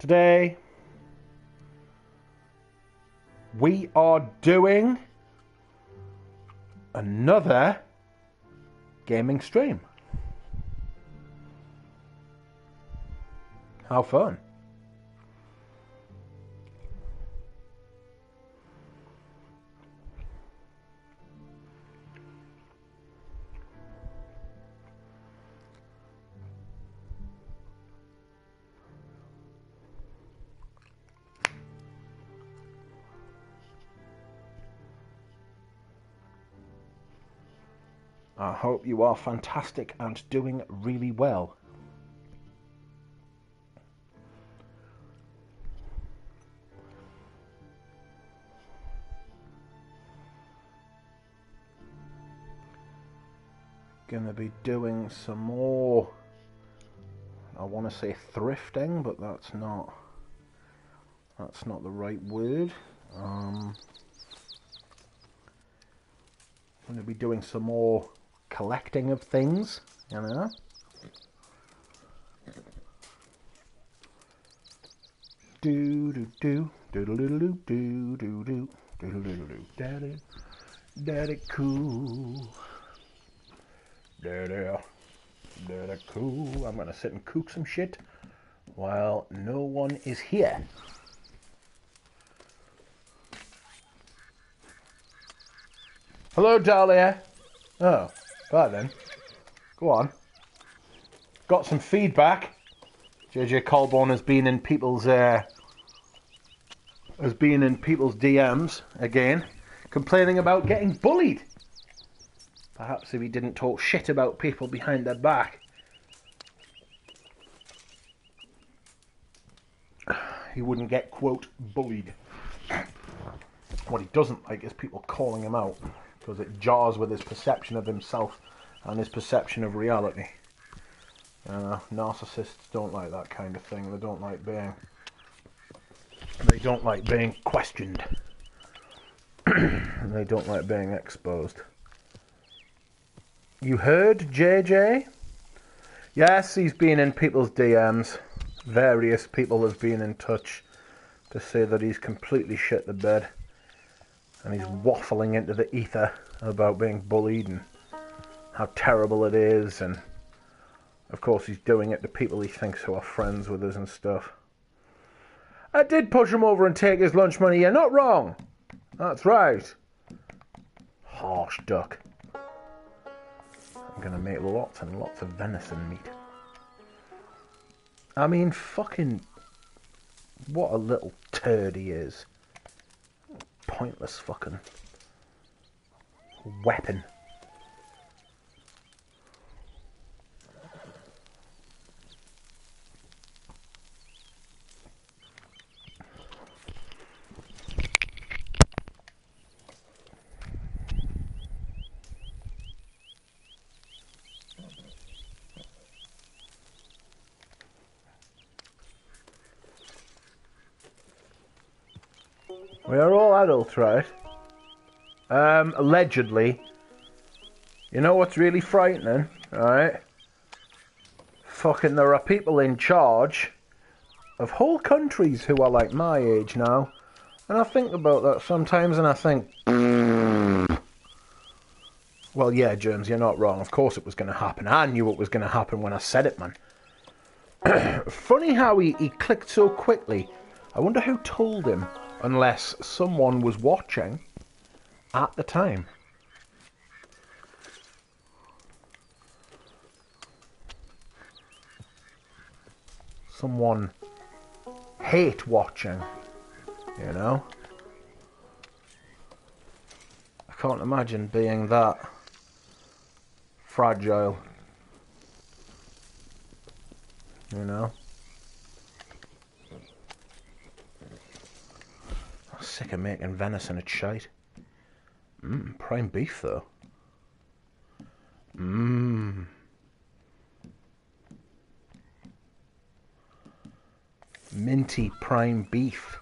Today we are doing another gaming stream. How fun. I hope you are fantastic and doing really well. Gonna be doing some more, I want to say thrifting, but that's not the right word. I'm going to be doing some more collecting of things, you know. Do do do do do do do do do do do do do daddy daddy cool daddy cool. I'm gonna sit and cook some shit while no one is here. Hello, Dahlia. Oh, right then. Go on. Got some feedback. JJ Colborne has been in people's DMs again, complaining about getting bullied. Perhaps if he didn't talk shit about people behind their back, he wouldn't get, quote, bullied. What he doesn't like is people calling him out, because it jars with his perception of himself and his perception of reality. Narcissists don't like that kind of thing. They don't like being questioned. And they don't like being exposed. You heard, JJ? Yes, he's been in people's DMs. Various people have been in touch to say that he's completely shit the bed. And he's waffling into the ether about being bullied and how terrible it is. And of course he's doing it to people he thinks who are friends with us and stuff. I did push him over and take his lunch money. You're not wrong. That's right. Harsh duck. I'm going to make lots and lots of venison meat. I mean, fucking... what a little turd he is. Pointless fucking weapon. We are all adults, right? Allegedly. You know what's really frightening, right? Fucking there are people in charge of whole countries who are like my age now. And I think about that sometimes and I think... well, yeah, Germs, you're not wrong. Of course it was going to happen. I knew it was going to happen when I said it, man. Funny how he clicked so quickly. I wonder who told him. Unless someone was watching at the time. Someone hate watching, you know? I can't imagine being that fragile, you know? Sick of making venison at shite. Prime beef though. Minty prime beef.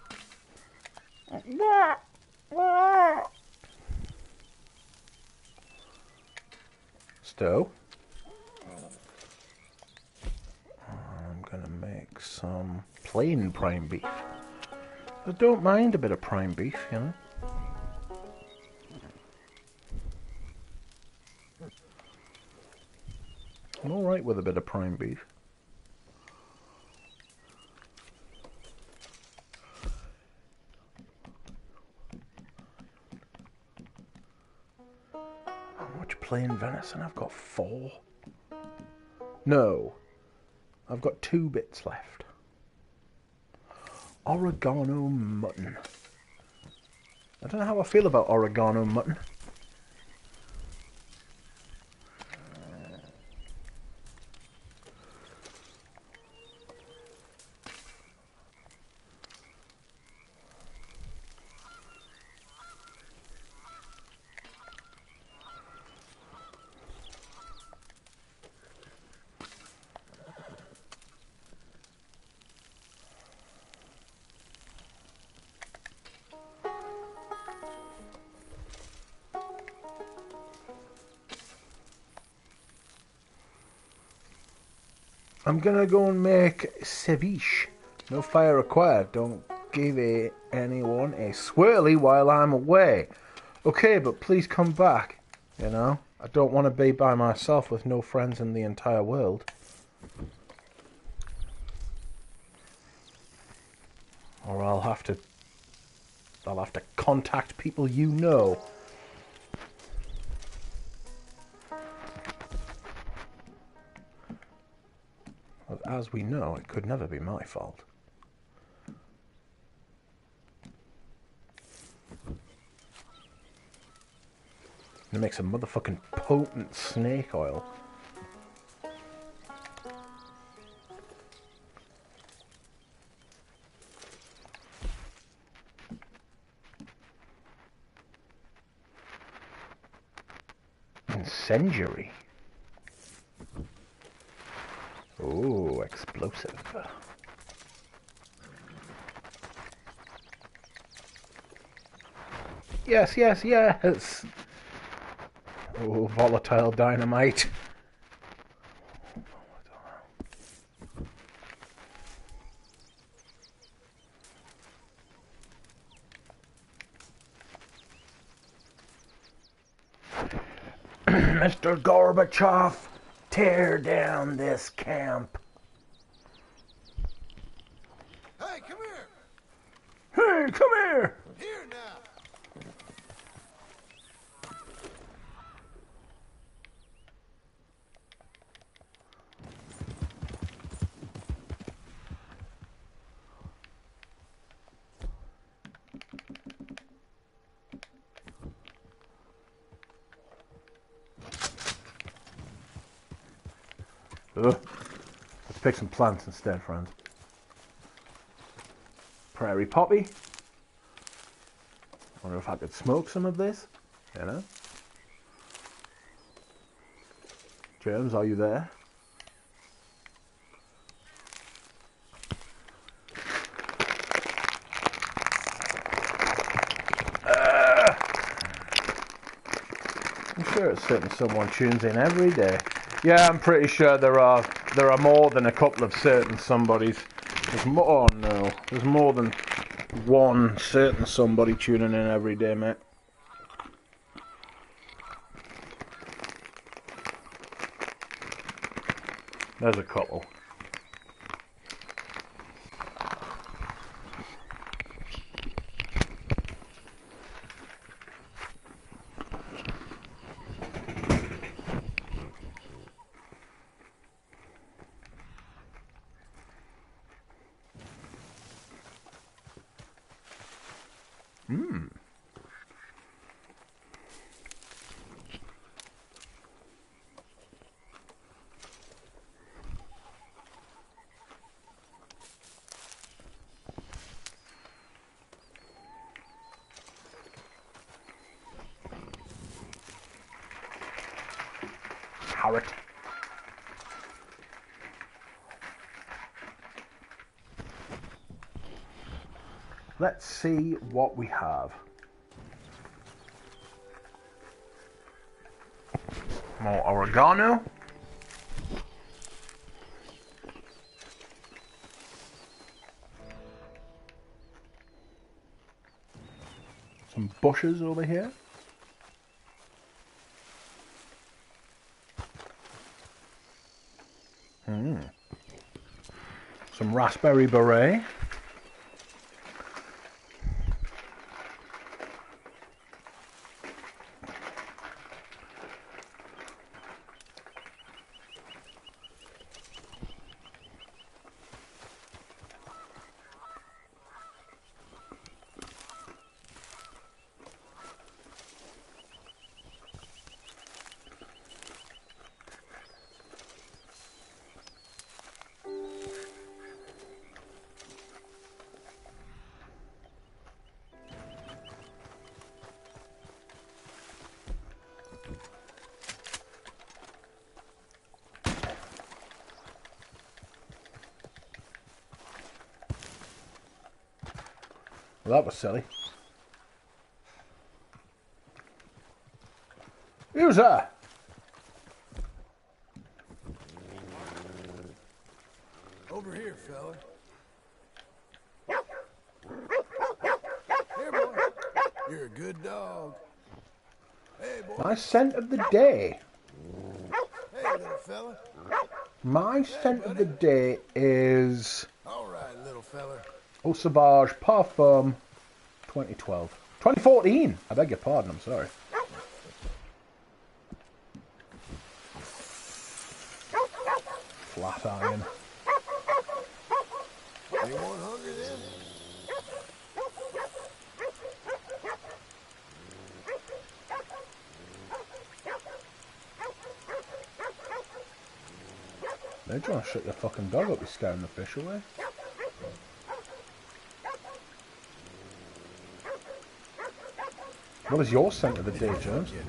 Stow. I'm gonna make some plain prime beef. I don't mind a bit of prime beef, you know. I'm alright with a bit of prime beef. How much plain venison? I've got 4. No, I've got 2 bits left. Oregano mutton. I don't know how I feel about oregano mutton. I'm gonna go and make ceviche. No fire required. Don't give anyone a swirly while I'm away. Okay, but please come back. You know, I don't want to be by myself with no friends in the entire world. Or I'll have to contact people you know. As we know, it could never be my fault. It makes a motherfucking potent snake oil. Incendiary. Oh, explosive. Yes, yes, yes. Oh, volatile dynamite. Mr. Gorbachev, tear down this camp. Hey, come here! Hey, come here! Here now! Ugh. Let's pick some plants instead, friends. Prairie poppy. Wonder if I could smoke some of this, you know? James, are you there? I'm sure it's certain someone tunes in every day. Yeah, I'm pretty sure there are more than a couple of certain somebodies. There's more. Oh no, there's more than one certain somebody tuning in every day, mate. There's a couple. Carrot. Let's see what we have. More oregano. some bushes over here. Some raspberry beret. Well, that was silly. Who's that? Over here, fella. Here, boy. You're a good dog. Hey, boy. My scent of the day. Hey, little fella. My scent of the day is All right, little fella. Eau Sauvage Parfum 2012. 2014! I beg your pardon, I'm sorry. Flat iron. Anyone hungry then? They're trying to shut your fucking dog up, you're scaring the fish away. What is your scent of the day, James? Here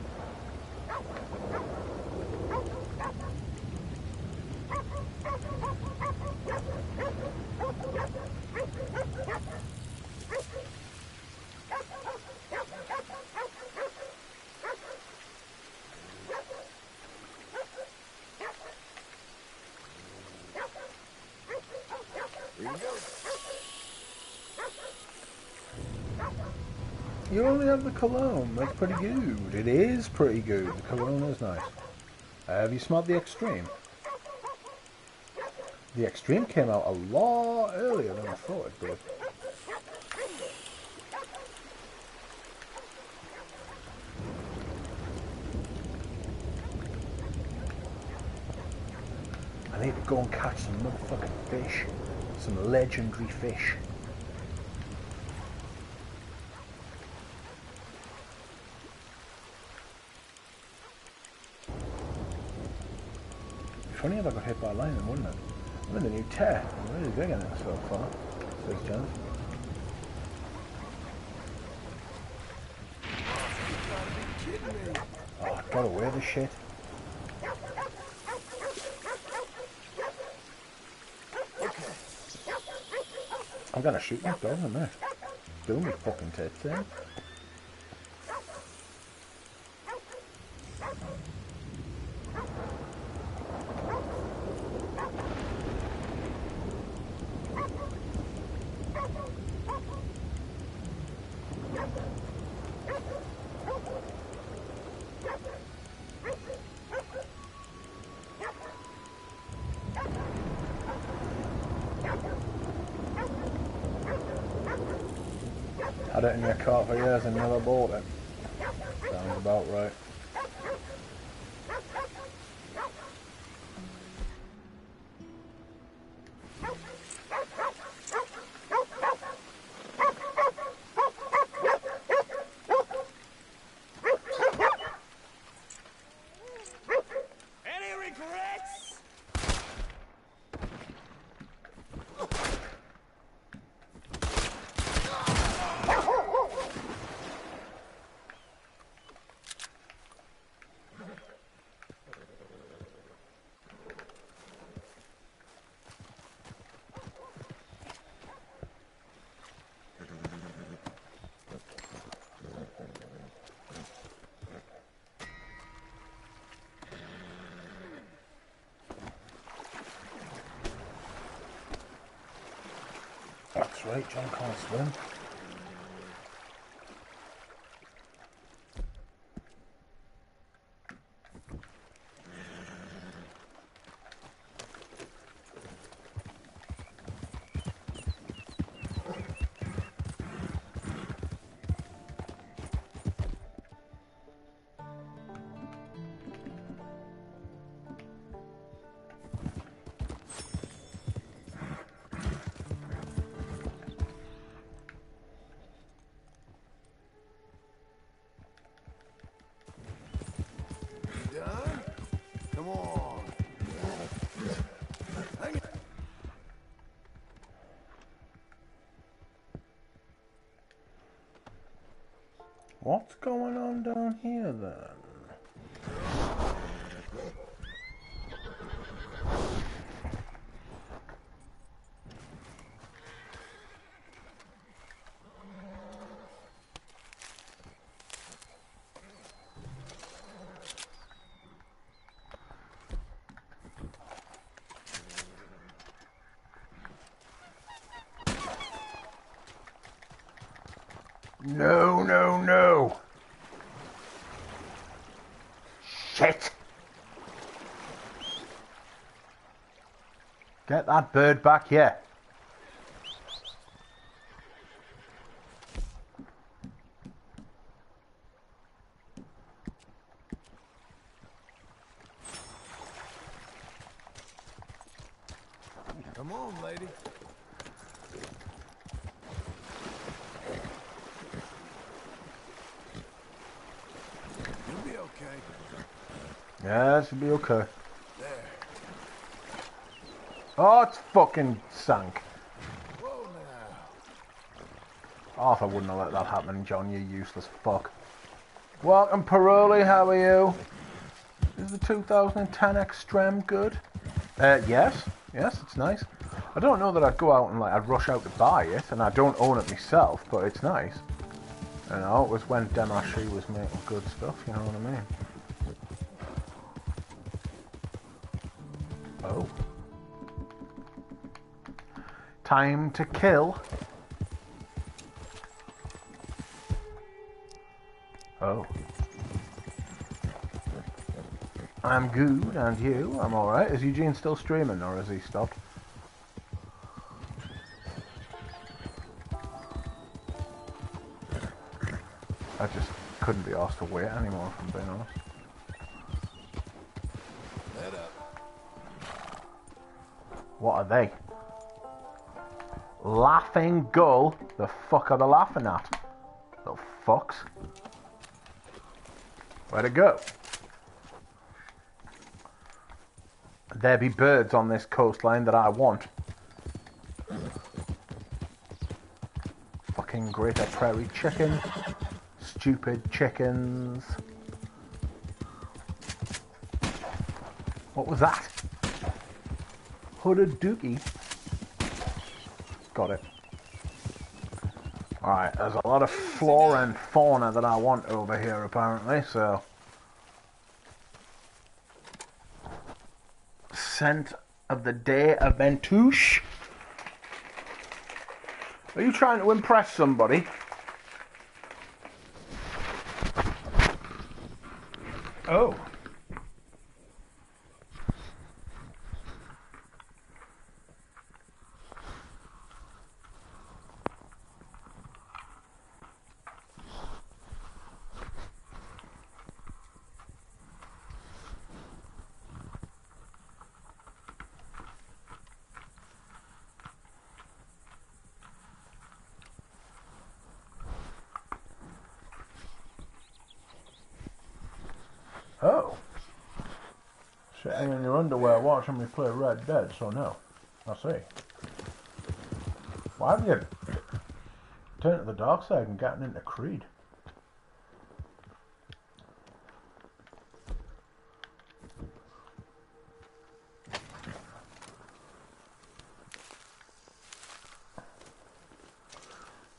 you go. You only have the cologne. That's pretty good. It is pretty good. The cologne is nice. Have you smelled the Extreme? The Extreme came out a lot earlier than I thought it did. I need to go and catch some motherfucking fish. Some legendary fish. Funny if I got hit by lightning, wouldn't it? I'm in the new tear. I'm really digging it so far, says Jen. Oh, I gotta wear this shit. I'm gonna shoot that dog in there. Do me fucking tits in. Had it in your car for years and never bought it. Sounds about right. Any regrets? That's right, John can't swim. What's going on down here then? No, no, no. Shit. Get that bird back here. Come on, lady. You'll be okay. Yeah, it should be okay. There. Oh, it's fucking sank. Whoa now. Arthur wouldn't have let that happen, John, you useless fuck. Welcome, Paroli, how are you? Is the 2010 Extreme good? Yes. Yes, it's nice. I don't know that I'd go out and I'd rush out to buy it, and I don't own it myself, but it's nice. You know, it was when Demashi was making good stuff, you know what I mean? Oh. Time to kill. Oh. I'm good, and you? I'm alright. Is Eugene still streaming, or has he stopped? I just couldn't be asked to wait anymore, if I'm being honest. Let up. What are they? Laughing gull? The fuck are they laughing at? Little fucks. Where'd it go? There be birds on this coastline that I want. Fucking greater prairie chicken. Stupid chickens. What was that? Hooded dookie. Got it. Alright, there's a lot of flora and fauna that I want over here apparently, so... Scent of the day of Ventouche. Are you trying to impress somebody? Oh. Oh. Sitting in your underwear watching me play Red Dead, so no. I see. Why have you turned to the dark side and gotten into Creed?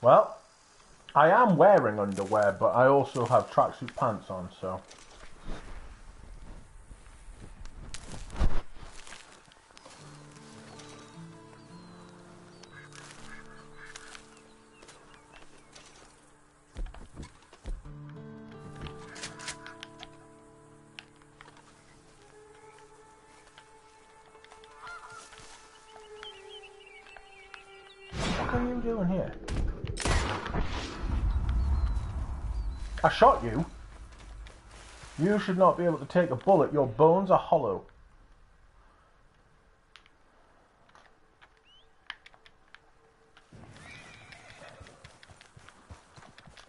Well, I am wearing underwear, but I also have tracksuit pants on, so... What are you doing here? I shot you. You should not be able to take a bullet. Your bones are hollow.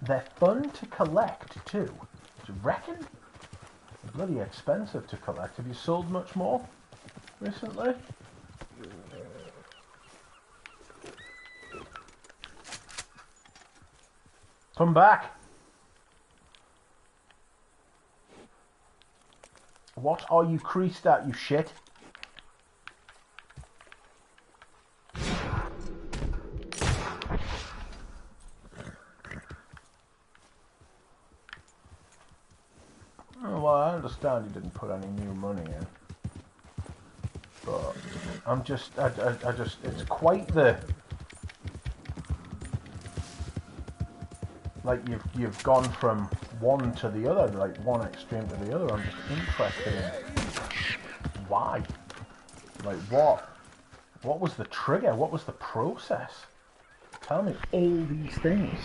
They're fun to collect too. Do you reckon? They're bloody expensive to collect. Have you sold much more recently? Come back. What are you creased at, you shit? Oh, well, I understand he didn't put any new money in. But I'm just, I just, it's quite the, like you've gone from one to the other, like one extreme to the other. I'm just interested in why. Like what was the trigger? What was the process? Tell me all these things.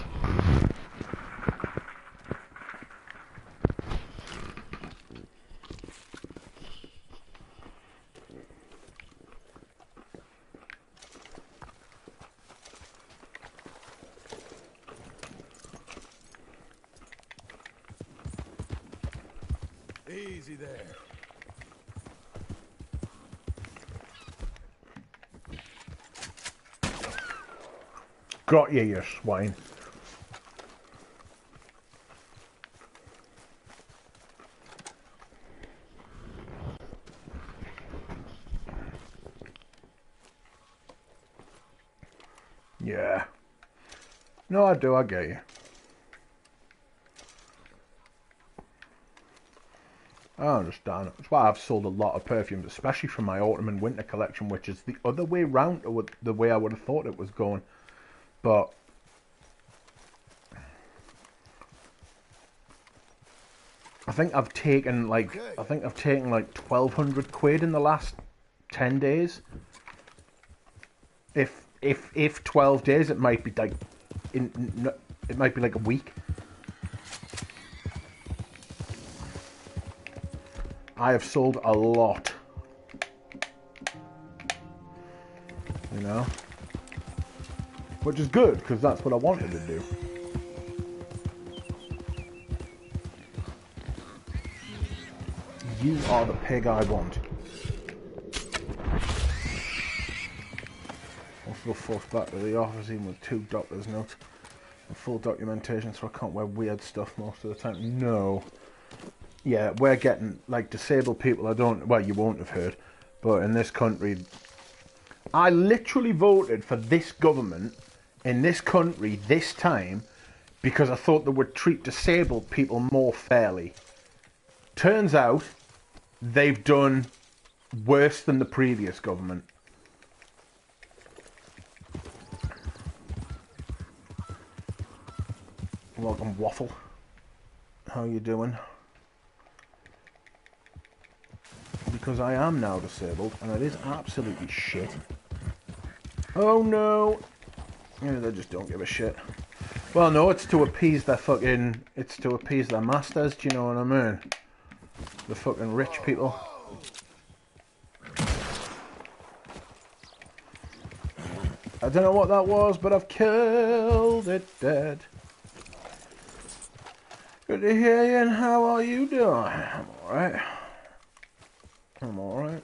Easy there. Got you, you swine. Yeah. No, I do, I get you. I understand. That's why I've sold a lot of perfumes, especially from my autumn and winter collection, which is the other way round to the way I would have thought it was going. But I think I've taken like 1,200 quid in the last 10 days. If 12 days, it might be like it might be like a week. I have sold a lot, you know, which is good because that's what I wanted to do. You are the pig I want. Also forced back to the office even with 2 doctor's notes and full documentation, so I can't wear weird stuff most of the time. No. Yeah, we're getting, like, disabled people, well, you won't have heard, but in this country, I literally voted for this government in this country this time because I thought they would treat disabled people more fairly. Turns out, they've done worse than the previous government. Welcome, Waffle. How you doing? Because I am now disabled, and it is absolutely shit. Oh no! Yeah, they just don't give a shit. Well, no, it's to appease their fucking... It's to appease their masters, do you know what I mean? The fucking rich people. I don't know what that was, but I've killed it dead. Good to hear you, and how are you doing? I'm alright. I'm alright.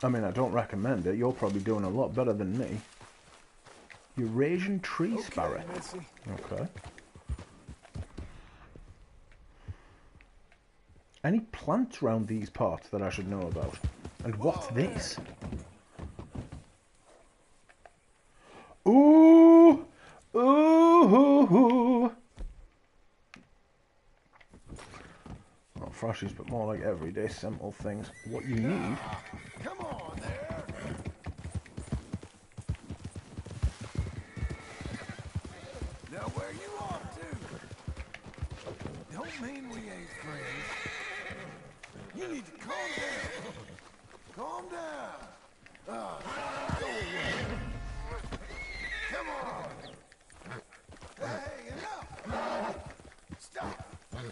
I mean, I don't recommend it. You're probably doing a lot better than me. Eurasian tree sparrow. Okay. Any plants around these parts that I should know about? And what's this? Ooh! Ooh! Not flashes, but more like everyday simple things. What you need. Come on there. Now where you off to? Don't mean we ain't friends. You need to calm down. Calm down. Go away. Come on. Hey, enough. Stop. Hey.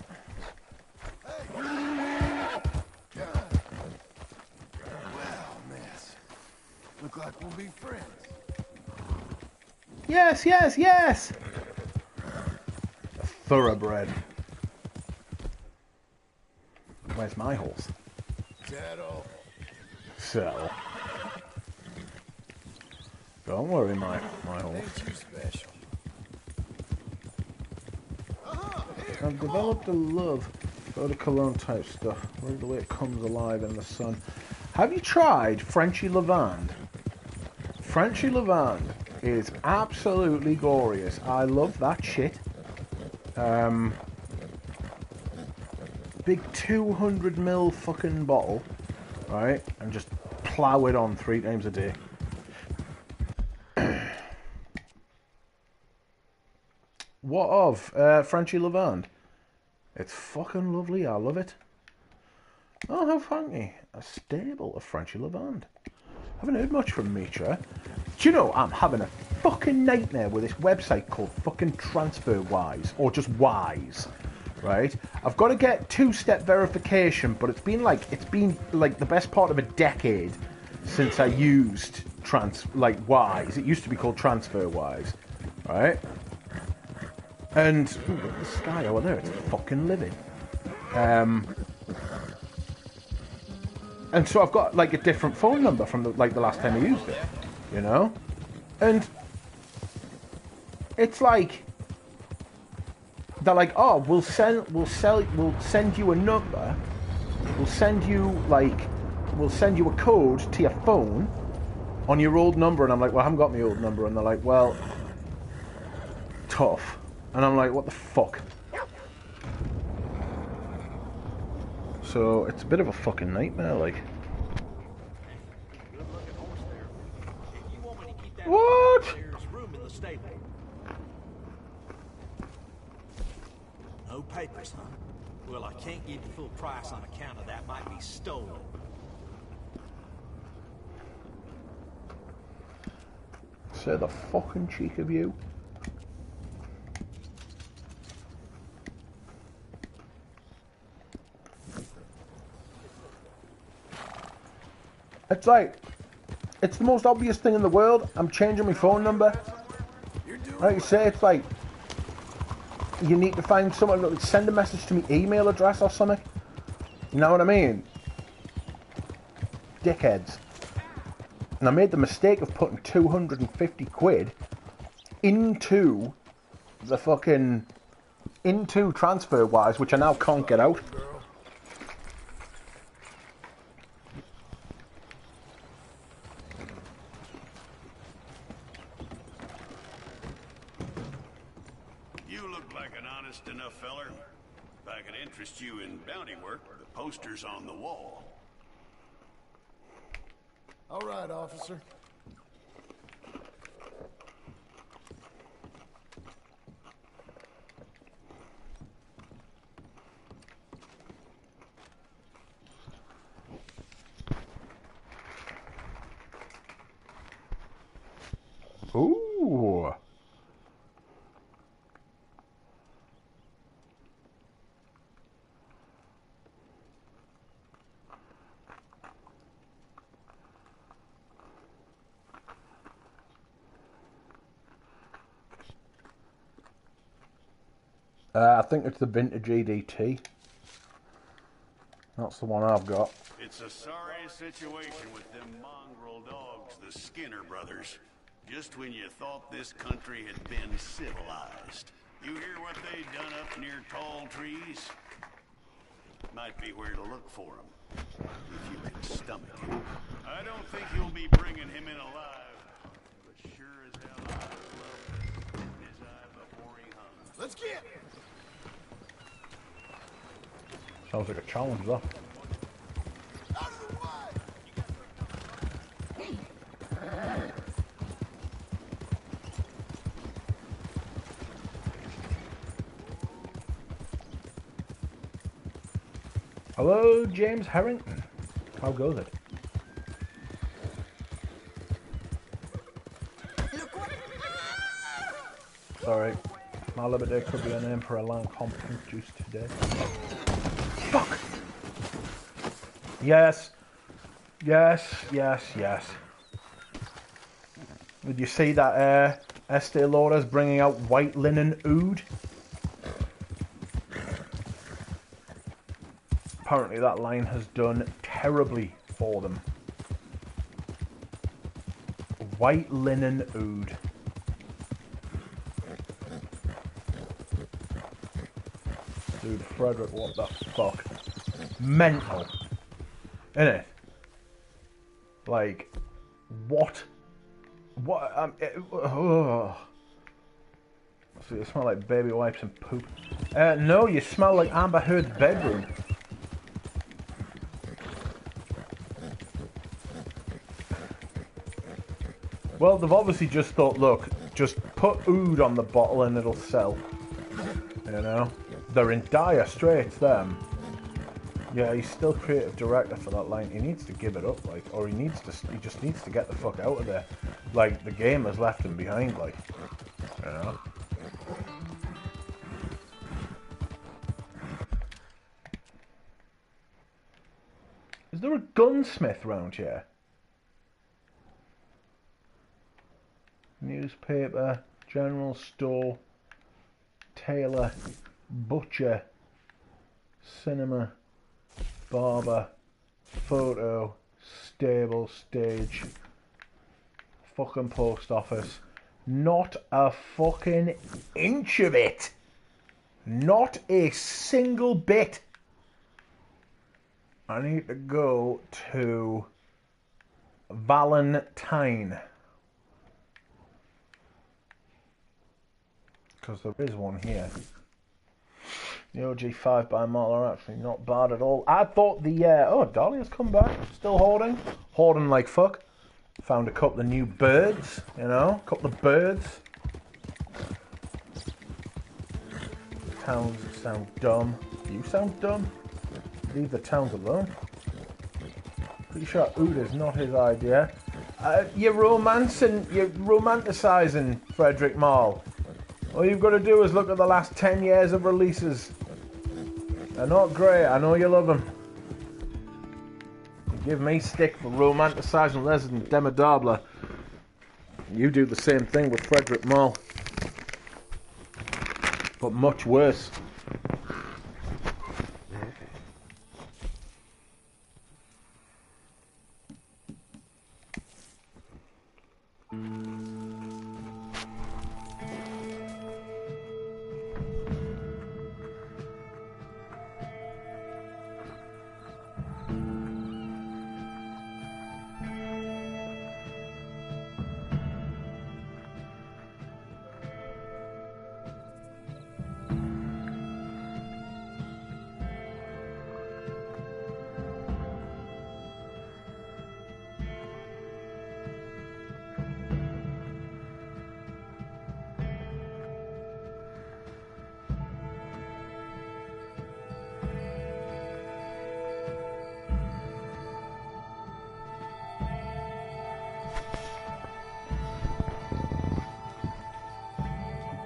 Well, miss. Look like we'll be friends. Yes, yes, yes! A thoroughbred. Where's my horse? Settle. So. Don't worry, my horse. Ain't you special? I've developed a love for eau de cologne type stuff. I love the way it comes alive in the sun. Have you tried Frenchy Lavande? Frenchy Lavande is absolutely glorious. I love that shit. Big 200ml fucking bottle, right? And just plow it on 3 times a day. What of Frenchy Lavande? It's fucking lovely. I love it. Oh, how funky. A stable of Frenchy Lavande. Haven't heard much from Mitra. Do you know, I'm having a fucking nightmare with this website called fucking TransferWise, or just Wise, right? I've got to get 2-step verification, but it's been like the best part of a decade since I used Wise. It used to be called TransferWise, right? And look at the sky over there, it's fucking living. And so I've got like a different phone number from the last time I used it, you know? And it's like they're like, oh, we'll send you a number, we'll send you a code to your phone on your old number. And I'm like, well, I haven't got my old number. And they're like, well, tough. And I'm like, what the fuck? So it's a bit of a fucking nightmare, like. What? There's room in the stable. No papers, huh? Well, I can't give you full price on account of that. Might be stolen. Say the fucking cheek of you. It's like, it's the most obvious thing in the world. I'm changing my phone number. Like you say, it's like, you need to find someone, send a message to my email address or something. You know what I mean? Dickheads. And I made the mistake of putting 250 quid into the fucking, into TransferWise, which I now can't get out. Enough feller. If I could interest you in bounty work, the poster's on the wall. All right, officer. Ooh. I think it's the vintage EDT. That's the one I've got. It's a sorry situation with them mongrel dogs, the Skinner brothers. Just when you thought this country had been civilized. You hear what they done up near tall trees? Might be where to look for them, if you can stomach it. I don't think you'll be bringing him in alive, but sure as hell I would love to in his eye before he hung. Let's get. Sounds like a challenge, though. Out of the way. Hello, James Harrington. How goes it? Sorry, my liberty could be a name for a lamb competent juice today. Fuck! Yes. Yes, yes, yes. Did you see that Estee Lauder's bringing out white linen oud? Apparently that line has done terribly for them. White linen oud. Dude, Frederick, what the fuck? Mental. Innit? Like, what? What? So you smell like baby wipes and poop. No, you smell like Amber Heard's bedroom. Well, they've obviously just thought, look, just put oud on the bottle and it'll sell. You know? They're in dire straits, them. Yeah, he's still creative director for that line. He needs to give it up, like, or he just needs to get the fuck out of there. Like, the game has left him behind, like, you know? Is there a gunsmith round here? Newspaper, general store, tailor, butcher, cinema, barber, photo, stable, stage, fucking post office. Not a fucking inch of it. Not a single bit. I need to go to Valentine. Because there is one here. The OG 5 by mile are actually not bad at all. I thought the... oh, Dahlia's come back. Still hoarding. Hoarding like fuck. Found a couple of new birds, you know. A couple of birds. Towns sound dumb. You sound dumb? Leave the towns alone. Pretty sure oud is not his idea. You're romanticising Frederick Mall. All you've got to do is look at the last 10 years of releases. They're not great, I know you love them. You give me stick for romanticising Resident Demodable. You do the same thing with Frederick Mall. But much worse.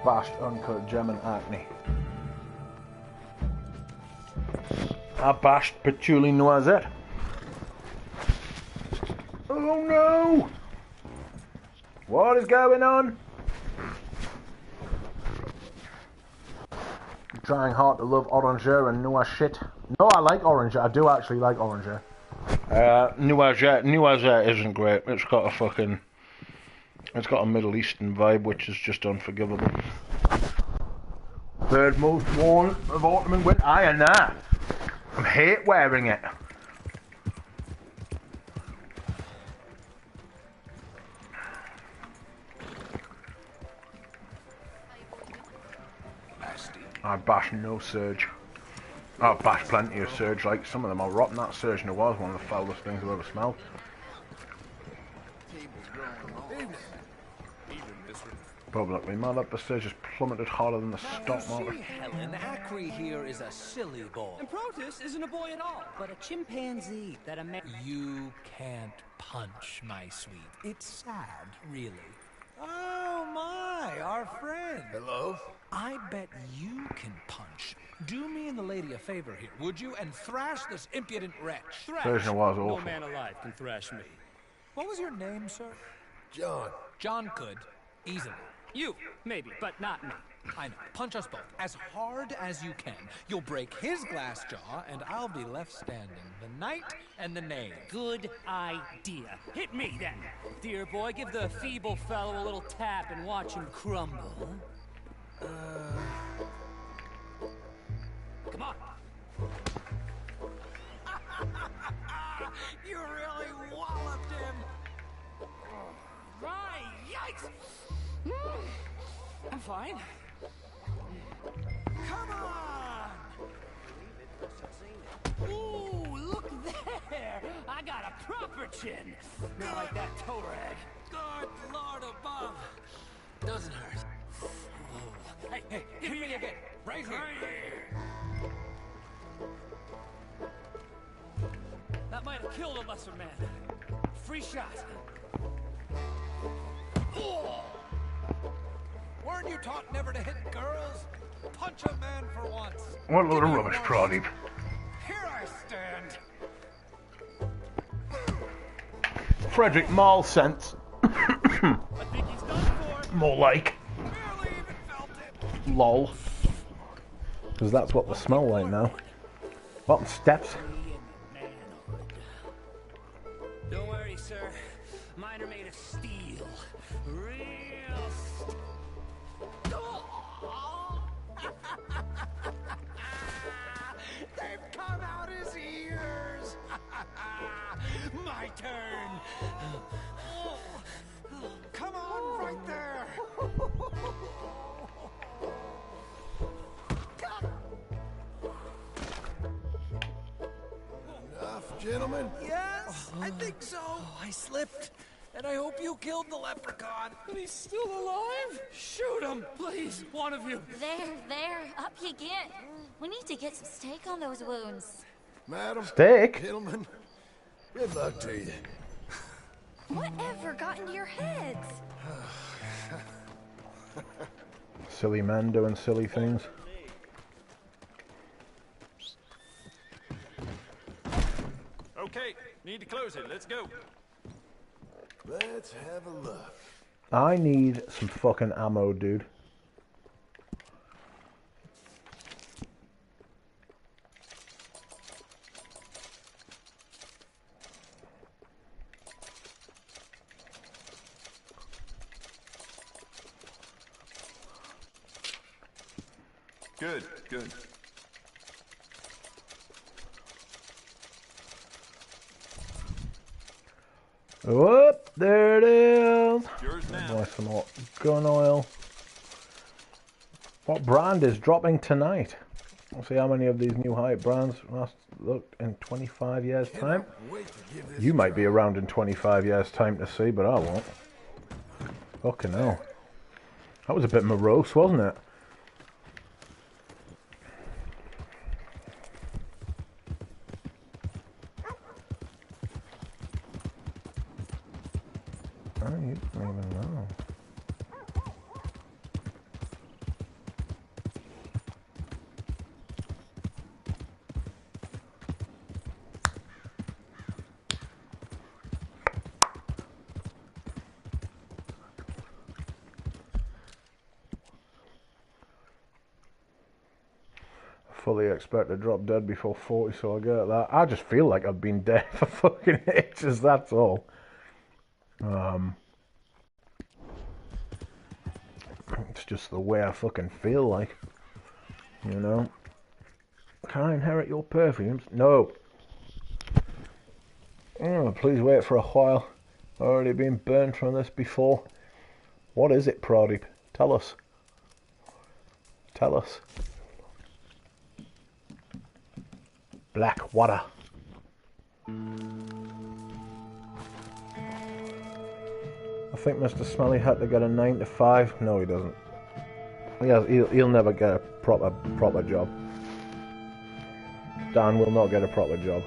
Bashed uncut German acne. I bashed patchouli noisette. Oh no! What is going on? I'm trying hard to love Oranger and Noisette. No, I like Oranger. I do actually like Oranger. Noisette isn't great. It's got a Middle Eastern vibe, which is just unforgivable. Third most worn of autumn and winter. I and that. I hate wearing it. I bash no Surge. I've bashed plenty of Surge. Like some of them are rotten. That Surge Noir is one of the foulest things I've ever smelled. Publicly, my leopard Surge just plummeted harder than the stock market. See, Helen, Acri here is a silly boy. And Protus isn't a boy at all, but a chimpanzee that a man... You can't punch, my sweet. It's sad, really. Oh my, our friend. Hello? I bet you can punch. Do me and the lady a favor here, would you? And thrash this impudent wretch. Surge Noir is No awful. man alive can thrash me. What was your name, sir? John. John could. Easily. You, maybe, but not me. I know. Punch us both. As hard as you can. You'll break his glass jaw, and I'll be left standing. The knight and the knave. Good idea. Hit me, then. Dear boy, give the feeble fellow a little tap and watch him crumble. Come right. I'm fine. Come on! Ooh, look there! I got a proper chin. Not like that toe rag. Good Lord above. Doesn't hurt. Hey, hey, give me again. Right here. That might have killed a lesser man. Free shot. Weren't you taught never to hit girls? Punch a man for once. What a load of Give me rubbish, one. Pradeep. Here I stand. Frederick Mall sense. I think he's done for. More like. Barely even felt it. Lol. Because that's what they smell like now. What, steps? Don't worry, sir. Mine are made of steel. Real They've come out his ears. My turn. Come on, right there. Enough, gentlemen. Yes, I think so. I slipped, and I hope you killed the leprechaun. But he's still alive? Shoot him, please, one of you. There, up you get. We need to get some steak on those wounds. Madam. Steak? Gentlemen. Good luck to you. Whatever got into your heads? Silly men doing silly things. Okay, need to close it. Let's go. Let's have a look. I need some fucking ammo, dude. Good, good. Whoop, there it is. Yours now. Buy some more gun oil. What brand is dropping tonight? We'll see how many of these new hype brands last look in 25 years' time. Wait to give this You might be around in 25 years' time to see, but I won't. Fucking hell. That was a bit morose, wasn't it? Oh, you don't even know. Fully expect to drop dead before 40, so I get that. I just feel like I've been dead for fucking ages, that's all. It's just the way I fucking feel like. You know? Can I inherit your perfumes? No. Oh, please wait for a while. I've already been burned from this before. What is it, Pradeep? Tell us. Tell us. Black water. I think Mr. Smelly had to get a 9 to 5. No, he doesn't. He'll never get a proper job. Dan will not get a proper job.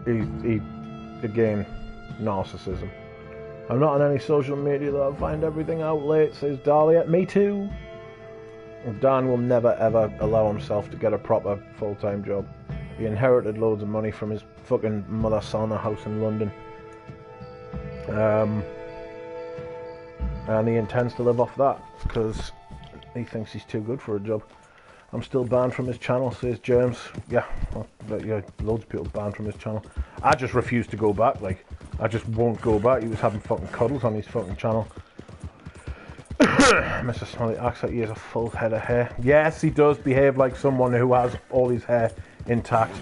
He again, narcissism. I'm not on any social media though. I find everything out late, says Dahlia. Me too. Dan will never ever allow himself to get a proper full-time job. He inherited loads of money from his fucking mother's sauna house in London. And he intends to live off that because he thinks he's too good for a job. I'm still banned from his channel, says James. Yeah, loads of people banned from his channel. I just refuse to go back, like, I just won't go back. He was having fucking cuddles on his fucking channel. Mr. Smelly acts like he has a full head of hair. Yes, he does behave like someone who has all his hair intact.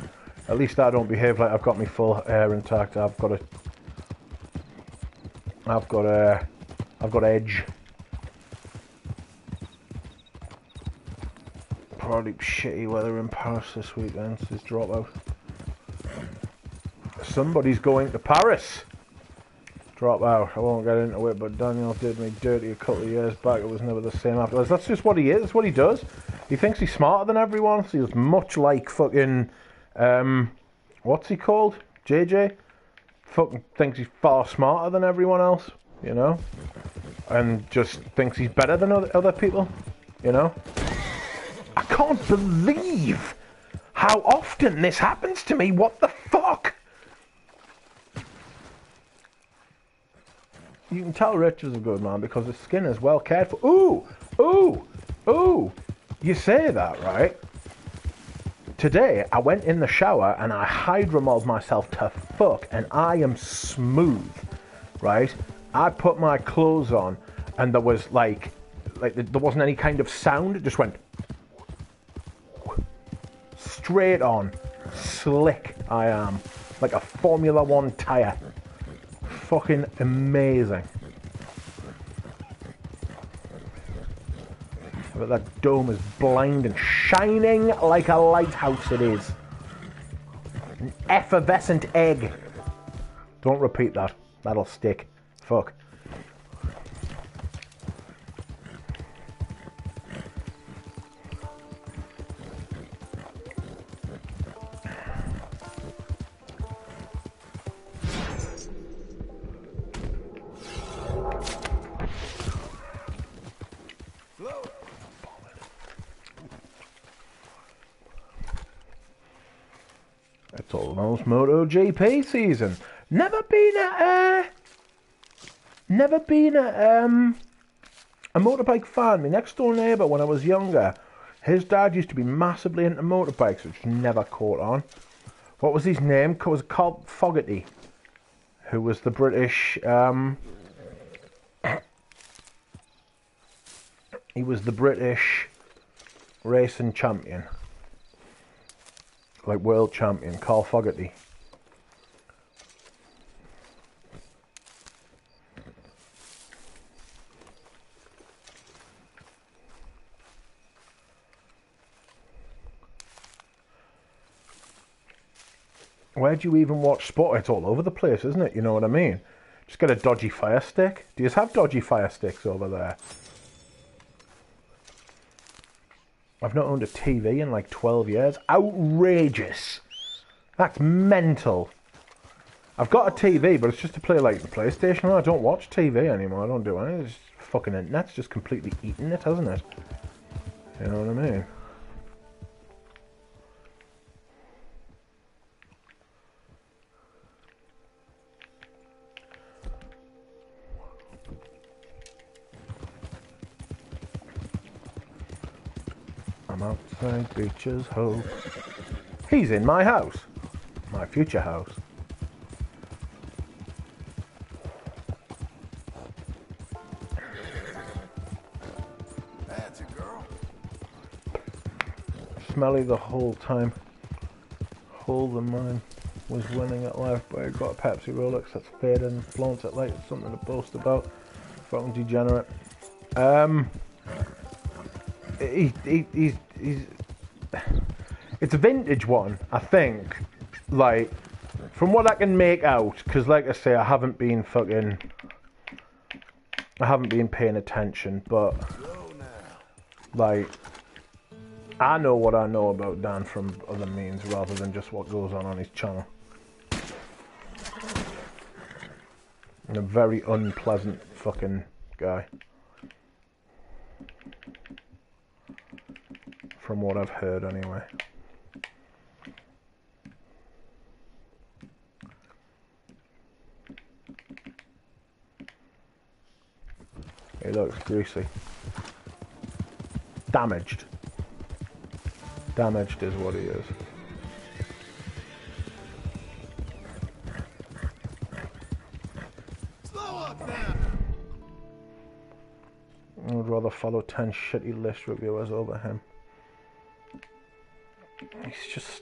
At least I don't behave like I've got my full hair intact. I've got edge. Probably shitty weather in Paris this weekend. This dropout. Somebody's going to Paris. Drop out. I won't get into it, but Daniel did me dirty a couple of years back. It was never the same afterwards. That's just what he is. That's what he does. He thinks he's smarter than everyone. So he's much like fucking, what's he called? JJ? Fucking thinks he's far smarter than everyone else, you know? And just thinks he's better than other people, you know? I can't believe how often this happens to me. What the fuck? You can tell Richard's a good man because his skin is well cared for. Ooh! Ooh! Ooh! You say that, right? Today, I went in the shower and I hydromolled myself to fuck and I am smooth, right? I put my clothes on and there was like there wasn't any kind of sound. It just went straight on. Slick I am. Like a Formula 1 tyre. Fucking amazing. But that dome is blind and shining like a lighthouse it is. An effervescent egg. Don't repeat that. That'll stick. Fuck. It's almost MotoGP season. Never been a motorbike fan. My next door neighbour when I was younger, his dad used to be massively into motorbikes, which never caught on. What was his name? It was Carl Fogarty, who was the British. He was the British racing champion. Like world champion, Carl Fogarty. Where do you even watch sport? It's all over the place, isn't it? You know what I mean? Just get a dodgy fire stick. Do you have dodgy fire sticks over there? I've not owned a TV in like 12 years. Outrageous. That's mental. I've got a TV, but it's just to play like the PlayStation. I don't watch TV anymore. I don't do anything. It's fucking internet's just completely eating it, hasn't it? You know what I mean? I'm outside Beecher's Hope. He's in my house. My future house. That's a girl. Smelly the whole time. Hold the mine was winning at life, but I got a Pepsi Rolex that's faded and flaunts it like it's something to boast about. Fucking degenerate. He's it's a vintage one, I think. Like, from what I can make out, because like I say, I haven't been paying attention, but like, I know what I know about Dan from other means rather than just what goes on his channel. And a very unpleasant fucking guy. From what I've heard, anyway. He looks greasy. Damaged. Damaged is what he is. Slow up now. I would rather follow 10 shitty list reviewers over him. He's just...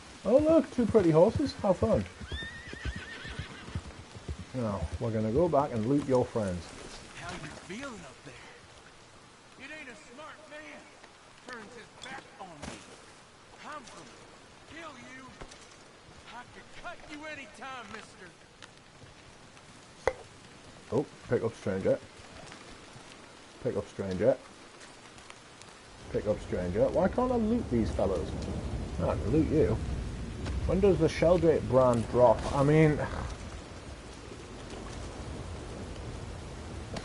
Oh look, 2 pretty horses. How fun. Now, we're gonna go back and loot your friends. How you feeling up there? It ain't a smart man turns his back on me. I'm gonna kill you. I could cut you anytime, mister. Oh, pick up stranger. Pick up stranger. Pick up stranger. Why can't I loot these fellows? I can loot you. When does the Sheldrake brand drop? I mean,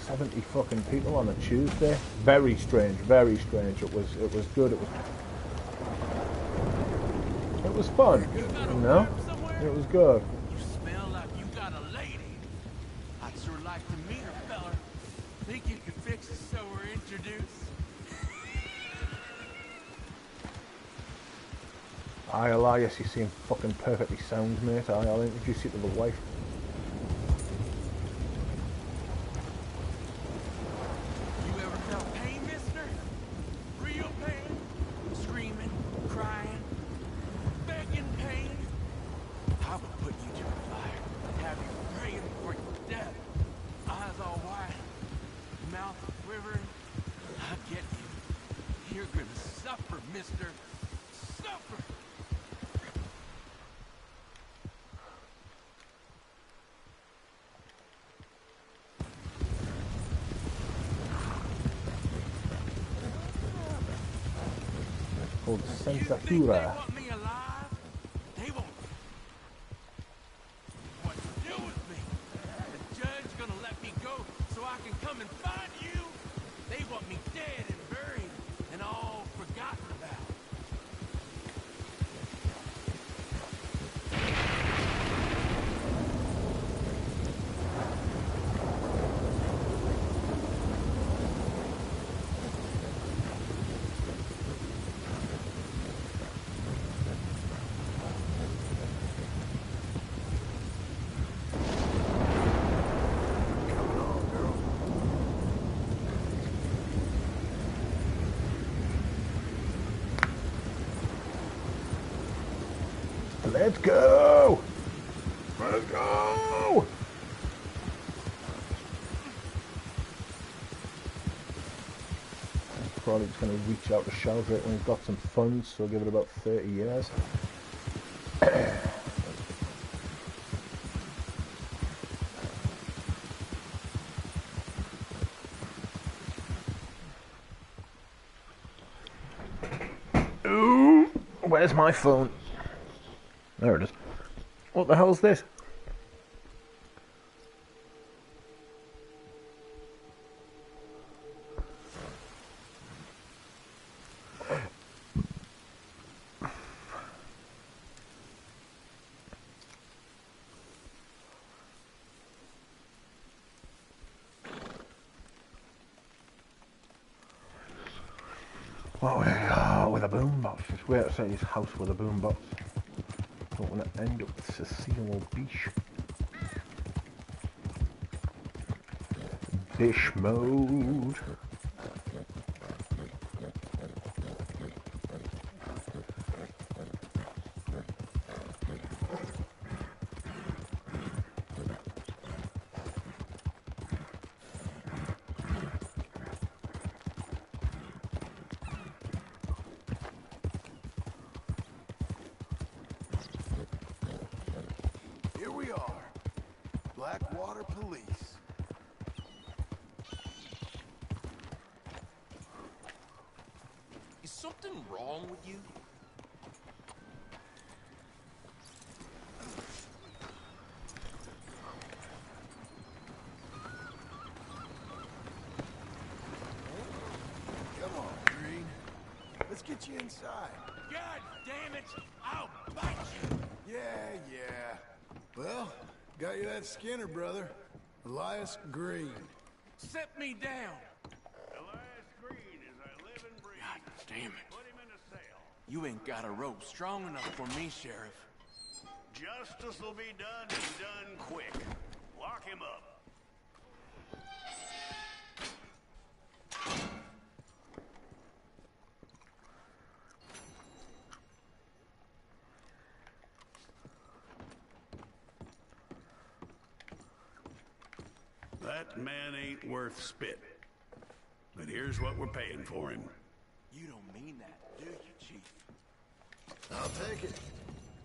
70 fucking people on a Tuesday. Very strange. Very strange. It was good. It was fun. You know, it was good. You smell like you got a lady. I'd sure like to meet her, feller. Think you could fix it so we're introduced? Aye, Elias, you seem fucking perfectly sound, mate. Aye, I'll introduce you to the wife. You ever felt pain, mister? Real pain? Screaming, crying, begging pain? I would put you to the fire, have you praying for your death. Eyes all wide, mouth quivering. I get you. You're gonna suffer, mister. Suffer! Called You think they Sensahura. want me alive? They won't. What to do with me? The judge gonna let me go so I can come and find you? They want me dead and buried and all forgotten about. Let's go! Let's go! Probably just going to reach out to Sheldrake when he's got some funds, so I'll give it about 30 years. Ooh, where's my phone? There it is. What the hell's this? What we got with a boombox? Just wait outside his house with a boombox. Don't want to end up with Cecile Bish. Bish mode. Here we are. Blackwater Police. Is something wrong with you? Come on, Green. Let's get you inside. God damn it! I'll bite you! Yeah. Well, got you that Skinner brother. Elias Green. Set me down! Elias Green, as I live and breathe. God damn it. Put him in a cell. You ain't got a rope strong enough for me, Sheriff. Justice will be done and done quick. Lock him up. that man ain't worth spit. But here's what we're paying for him. You don't mean that, do you, Chief? I'll take it.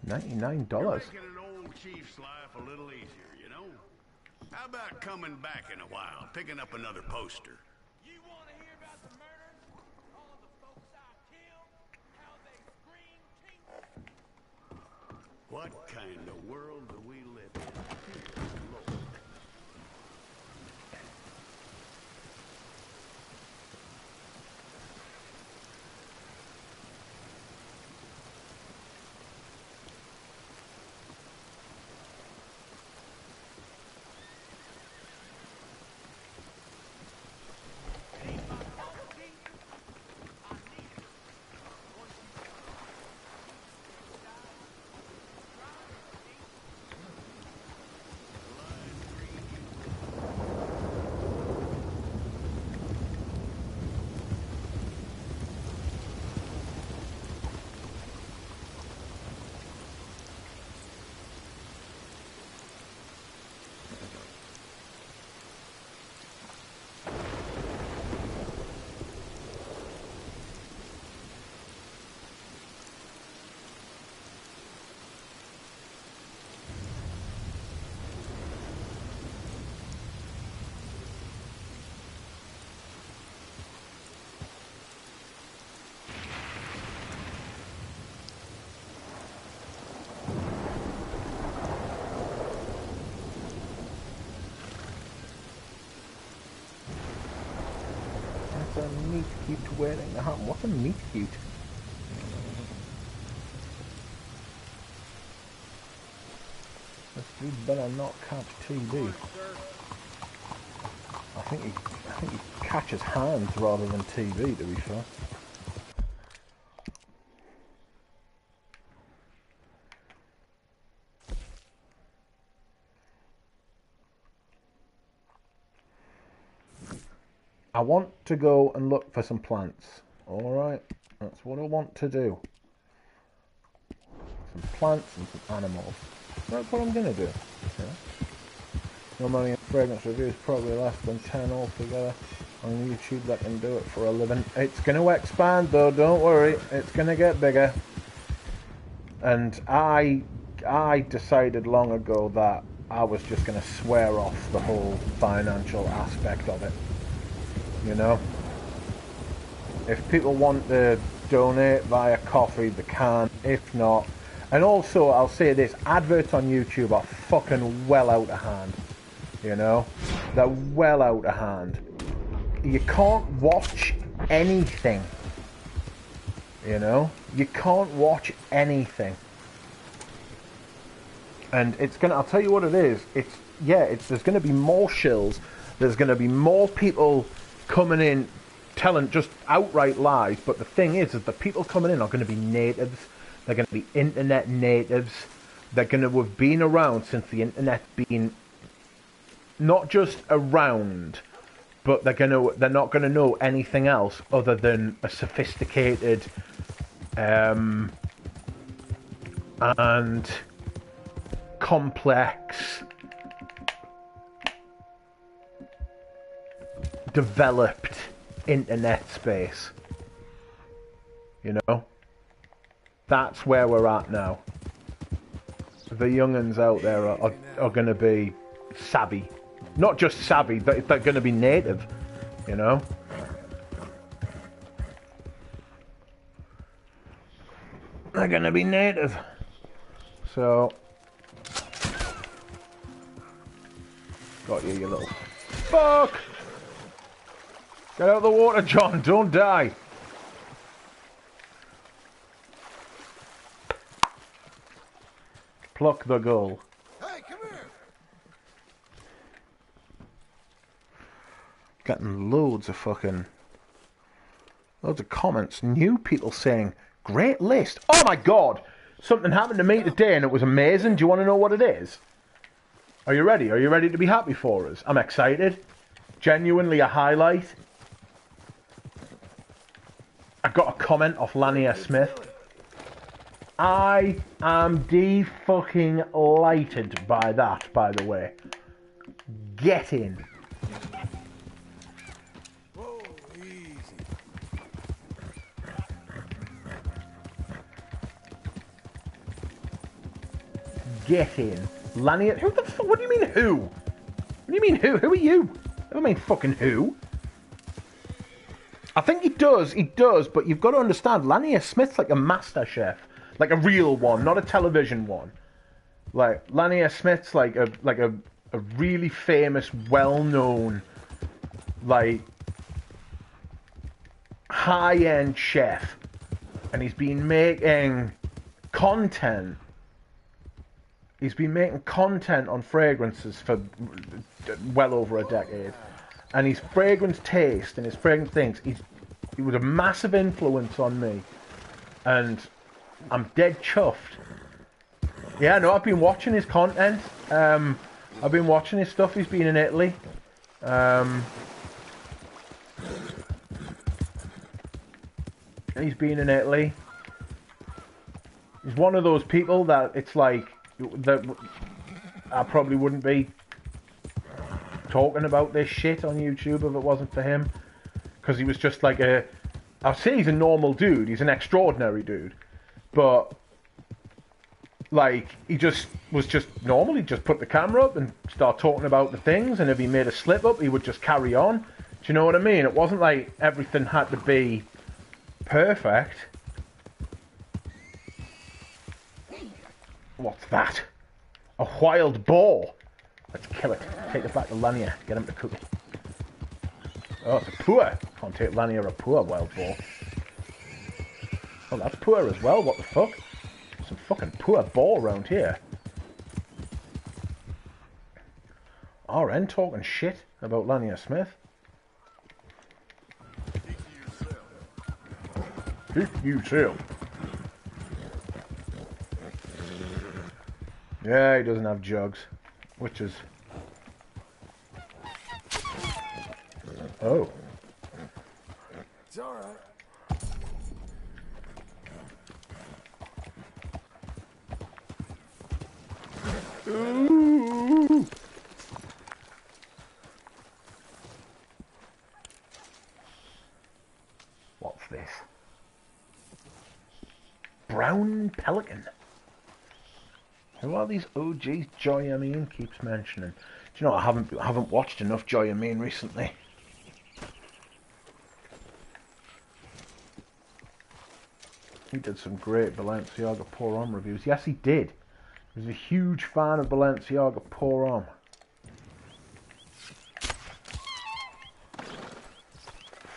$99. You're making an old chief's life a little easier, you know? How about coming back in a while, picking up another poster? You want to hear about the murder? All the folks I killed? How they scream kingdom? What kind of world do we live in? Dear Lord. That's a meat cute wearing the hat. What's a meat cute? This dude better not catch TB. I think he catches hands rather than TV, to be fair. I want to go and look for some plants. Alright, that's what I want to do. Some plants and some animals. That's what I'm going to do. Yeah. Normally fragrance reviews probably less than 10 altogether. On YouTube that can do it for a living. It's going to expand though, don't worry. It's going to get bigger. And I decided long ago that I was just going to swear off the whole financial aspect of it. You know, if people want to donate via coffee, they can. If not, and also I'll say this: adverts on YouTube are fucking well out of hand. You know, they're well out of hand. You can't watch anything. You know, you can't watch anything. And it's gonna. I'll tell you what it is. There's gonna be more shills. There's gonna be more people coming in telling just outright lies, but the thing is the people coming in are going to be natives. They're going to be internet natives. They're going to have been around since the internet's been not just around, but they're not going to know anything else other than a sophisticated and complex, developed internet space. You know, that's where we're at now. The young'uns out there are going to be savvy, not just savvy, but they're going to be native. You know, they're going to be native. So, got you, you little fuck. Get out of the water, John. Don't die. Pluck the gull. Hey, come here. Getting loads of comments. New people saying, great list. Oh my god. Something happened to me today and it was amazing. Do you want to know what it is? Are you ready? Are you ready to be happy for us? I'm excited. Genuinely a highlight. I got a comment off Lanier Smith. I am de-fucking-lighted by that, by the way. Getting getting Lanier. Who the fuck? What do you mean who? What do you mean who? Who are you? I don't mean fucking who. I think he does, but you've got to understand, Lanier Smith's like a master chef. Like a real one, not a television one. Like, Lanier Smith's like a really famous, well-known, like, high-end chef. And he's been making content. He's been making content on fragrances for well over a decade. And his fragrance taste and his fragrance things, he was a massive influence on me. And I'm dead chuffed. Yeah, no, I've been watching his content. I've been watching his stuff. He's been in Italy. He's been in Italy. He's one of those people that it's like that I probably wouldn't be talking about this shit on YouTube if it wasn't for him, because he was just like I'll say he's a normal dude. He's an extraordinary dude, but like he was just normal. He'd just put the camera up and start talking about the things, and if he made a slip up, he would just carry on. Do you know what I mean? It wasn't like everything had to be perfect. What's that? A wild boar. Let's kill it. Take it back to Lanier. Get him to cook it. Oh, it's a poor. Can't take Lanier a poor wild boar. Oh, that's poor as well. What the fuck? Some fucking poor boar around here. RN talking shit about Lanier Smith. Keep yourself. Yeah, he doesn't have jugs, which is... Oh. It's alright. Ooh. What's this? Brown pelican. Who are these OGs Joy Amin keeps mentioning? Do you know, I haven't watched enough Joy Amin recently. He did some great Balenciaga Pour Homme reviews. Yes, he did. He was a huge fan of Balenciaga Pour Homme.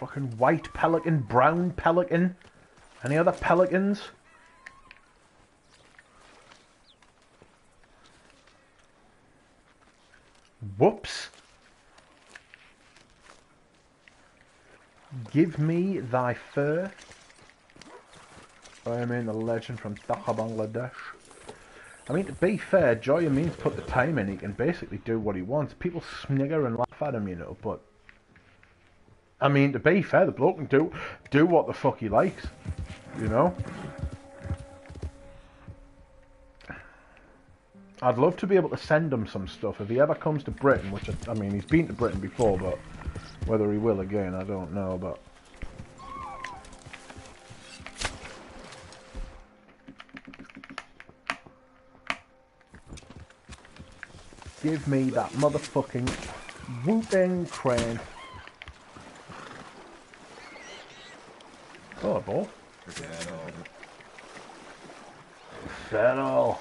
Fucking white pelican, brown pelican. Any other pelicans? Whoops. Give me thy fur. I mean, the legend from Dhaka, Bangladesh. I mean, to be fair, Joy Amin's put the time in. He can basically do what he wants. People snigger and laugh at him, you know, but... I mean, to be fair, the bloke can do what the fuck he likes, you know? I'd love to be able to send him some stuff if he ever comes to Britain, which, I mean, he's been to Britain before, but whether he will again, I don't know, but... Give me that motherfucking whooping crane. Oh, a ball. Settle.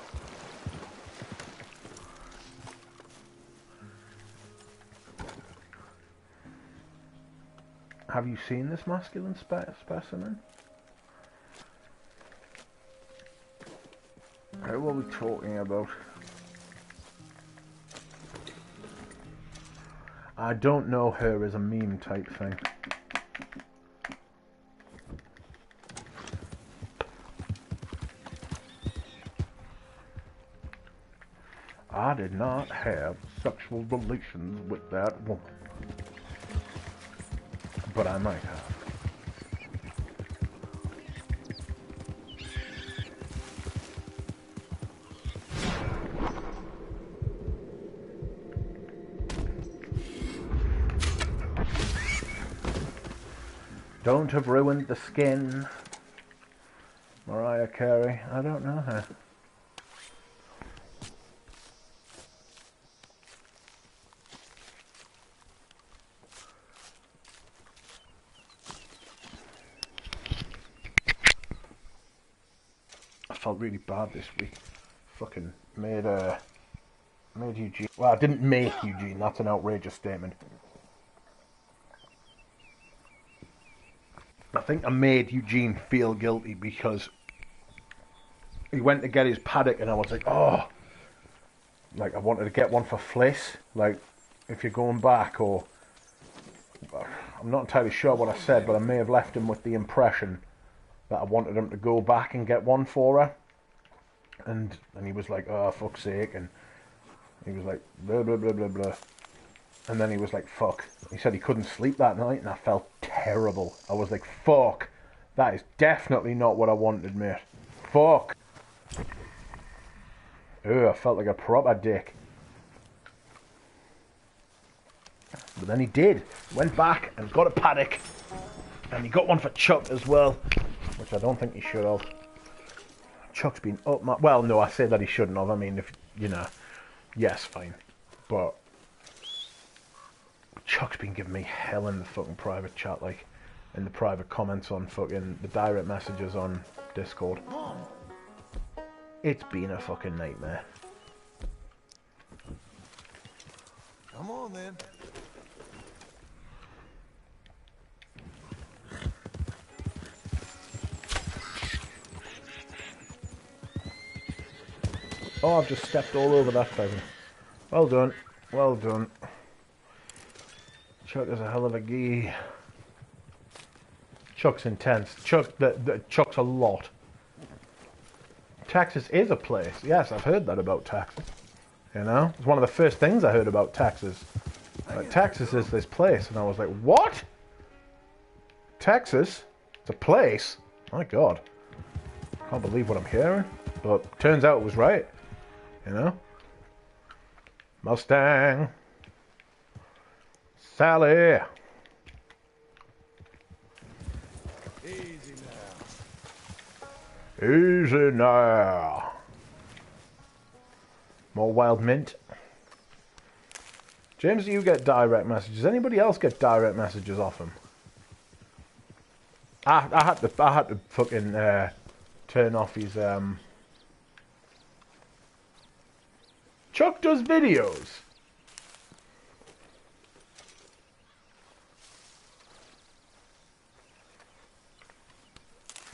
Have you seen this masculine specimen? Who are we talking about? I don't know her as a meme type thing. I did not have sexual relations with that woman. But I might have. Don't have ruined the skin. Mariah Carey. I don't know her. felt really bad this week. Fucking made Eugene. Well, I didn't make Eugene. That's an outrageous statement. I think I made Eugene feel guilty because he went to get his paddock and I was like, oh, like I wanted to get one for Fliss. Like, if you're going back, or I'm not entirely sure what I said, but I may have left him with the impression that I wanted him to go back and get one for her. And he was like, oh, fuck's sake. And he was like, blah, blah, blah, blah, blah. And then he was like, fuck. He said he couldn't sleep that night, and I felt terrible. I was like, fuck. That is definitely not what I wanted, mate. Fuck. Ugh, I felt like a proper dick. But then he did. Went back and got a paddock. And he got one for Chuck as well, which I don't think he should have. Chuck's been up my... Well, no, I say that he shouldn't have. I mean, if, you know, yes, fine. But Chuck's been giving me hell in the fucking private chat, like, in the private comments on fucking... the direct messages on Discord. It's been a fucking nightmare. Come on, then. Oh, I've just stepped all over that pheasant. Well done. Well done. Chuck is a hell of a gee. Chuck's intense. Chuck's a lot. Texas is a place. Yes, I've heard that about Texas. You know? It's one of the first things I heard about Texas. Like, Texas is this place. And I was like, what? Texas? It's a place? My God. Can't believe what I'm hearing. But turns out it was right. You know? Mustang. Sally. Easy now. Easy now. More wild mint. James, do you get direct messages? Anybody else get direct messages off him? I had to fucking turn off his Chuck does videos.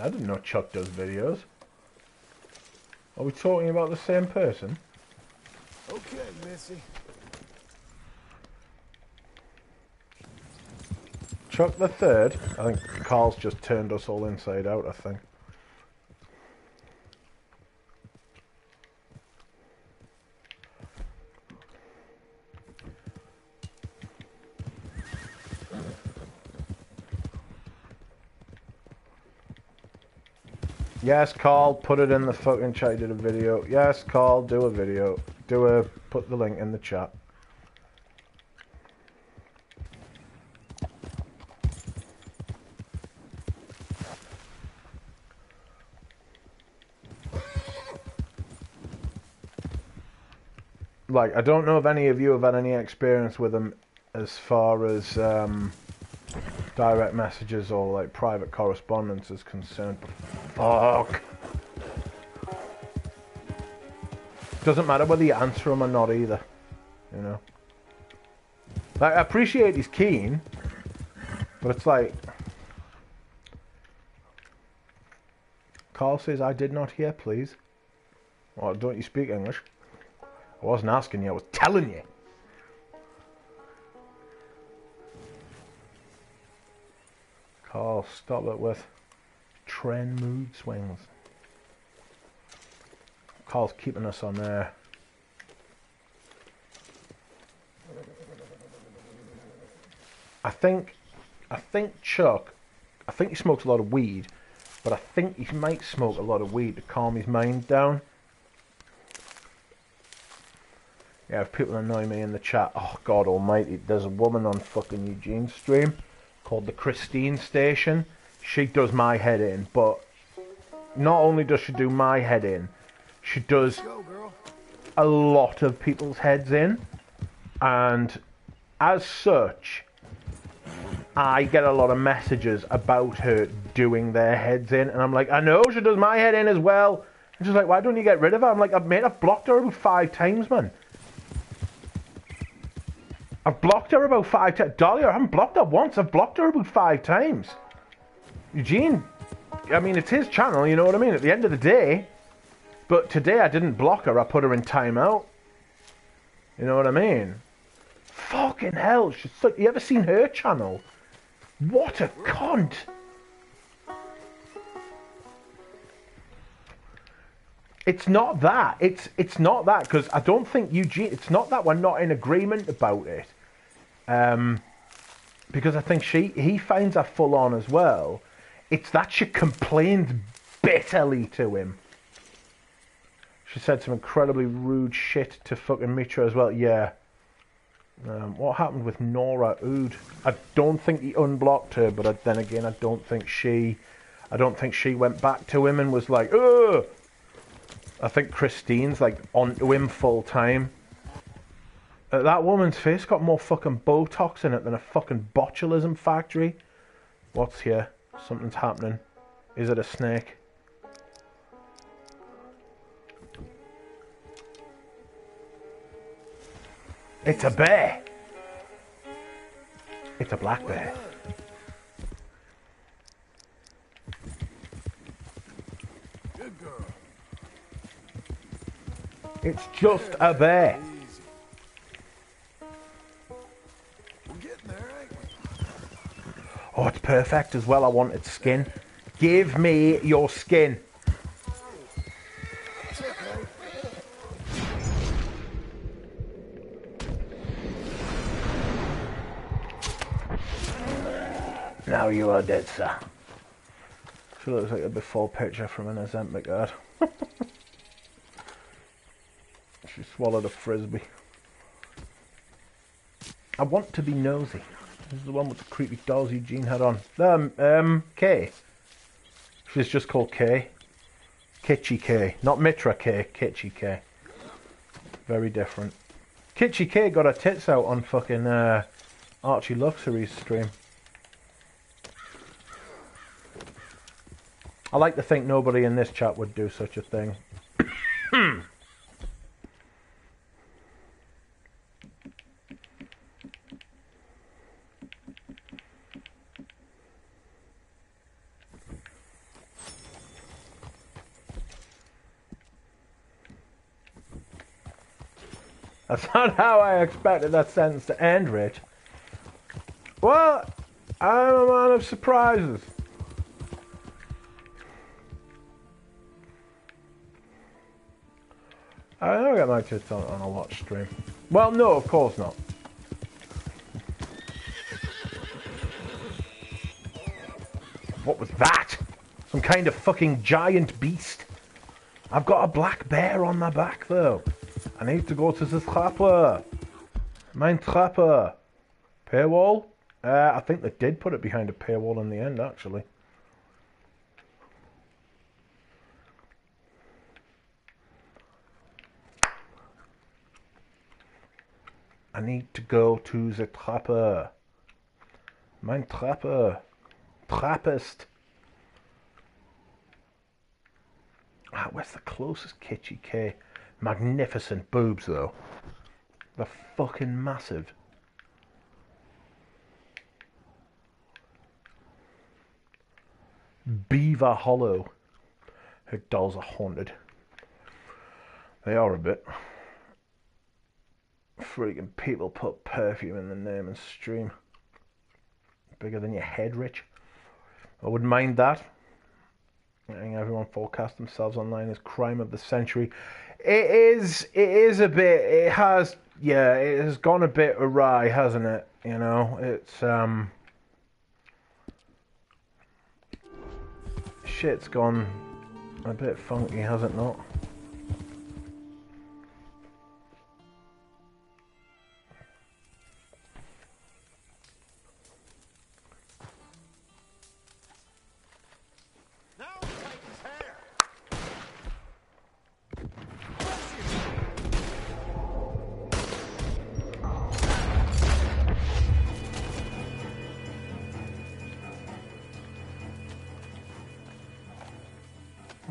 I didn't know Chuck does videos. Are we talking about the same person? Okay, Missy. Chuck the Third. I think Carl's just turned us all inside out, I think. Yes, Carl, put it in the fucking chat, did a video. Yes, Carl, do a video. Put the link in the chat. Like, I don't know if any of you have had any experience with him as far as direct messages or like private correspondence is concerned. Fuck. Doesn't matter whether you answer him or not either. You know. Like, I appreciate he's keen, but it's like Carl says, I did not hear, please. Well, don't you speak English? I wasn't asking you, I was telling you. Carl, stop it with trend mood swings. Carl's keeping us on there. I think Chuck, I think he smokes a lot of weed, but I think he might smoke a lot of weed to calm his mind down. Yeah, if people annoy me in the chat, oh God almighty, there's a woman on fucking Eugene's stream called the Christine Station. She does my head in, but not only does she do my head in, she does a lot of people's heads in, and as such, I get a lot of messages about her doing their heads in, and I'm like, I know she does my head in as well, And she's like, why don't you get rid of her? I'm like, I've blocked her about 5 times, man. I've blocked her about 5 times. Dahlia, I haven't blocked her once. I've blocked her about 5 times. Eugene, I mean, it's his channel, you know what I mean? At the end of the day. But today I didn't block her. I put her in timeout. You know what I mean? Fucking hell. She's like, you ever seen her channel? What a cunt. It's not that. It's not that, because I don't think Eugene... It's not that we're not in agreement about it. Because I think he finds her full on as well. It's that she complained bitterly to him. She said some incredibly rude shit to fucking Mitra as well. Yeah. What happened with Nora Ood? I don't think he unblocked her, but then again, I don't think she went back to him and was like, ugh! I think Christine's like onto him full time. That woman's face got more fucking Botox in it than a fucking botulism factory. What's here? Something's happening. Is it a snake? It's a bear. It's a black bear. Good girl. It's just a bear. Easy. We're getting there, ain't we? Oh, it's perfect as well. I want its skin. Give me your skin. It's okay. Now you are dead, sir. She looks like a before picture from an Ozempic ad. She swallowed a frisbee. I want to be nosy. This is the one with the creepy dolls Eugene had on. Kay. She's just called Kay. Kitschy Kay. Not Mitra Kay. Kitschy Kay. Very different. Kitschy Kay got her tits out on fucking Archie Luxury's stream. I like to think nobody in this chat would do such a thing. That's not how I expected that sentence to end, Rich. Well, I'm a man of surprises. I don't get my tits on a watch stream. Well, no, of course not. What was that? Some kind of fucking giant beast. I've got a black bear on my back, though. I need to go to the Trapper. Mein Trapper. Paywall? I think they did put it behind a paywall in the end, actually. I need to go to the Trapper. Mein Trapper. Trappist. Ah, where's the closest Kitschy K? Magnificent boobs, though. They're fucking massive. Beaver Hollow. Her dolls are haunted. They are a bit. Freaking people put perfume in the name and stream. Bigger than your head, Rich. I wouldn't mind that. I think everyone forecast themselves online as crime of the century. It is a bit, it has gone a bit awry, hasn't it? You know, it's, shit's gone a bit funky, has it not?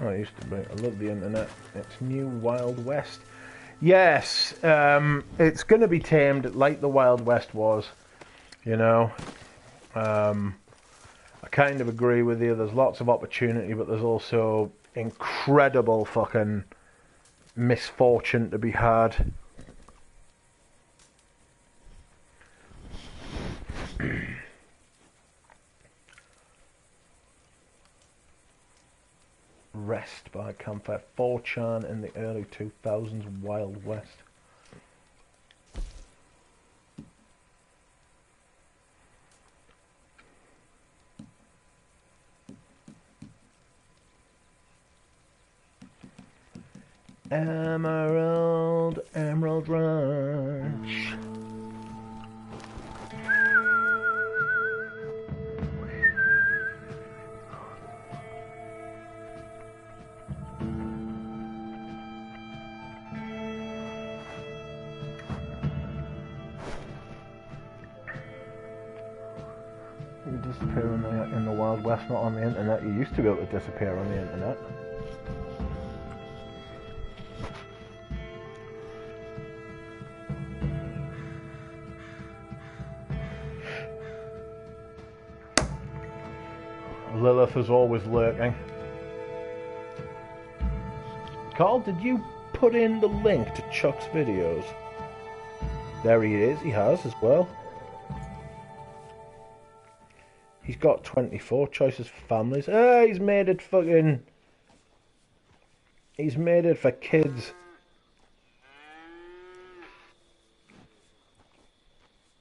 Oh, it used to be. I love the internet. It's new Wild West. Yes, it's going to be tamed like the Wild West was, you know. I kind of agree with you. There's lots of opportunity, but there's also incredible fucking misfortune to be had. Rest by Campfire. 4chan in the early 2000s, Wild West. Emerald Ranch. You disappear in the Wild West, not on the internet. You used to be able to disappear on the internet. Lilith is always lurking. Carl, did you put in the link to Chuck's videos? There he is, he has as well. He's got 24 choices for families. He's made it fucking... He's made it for kids.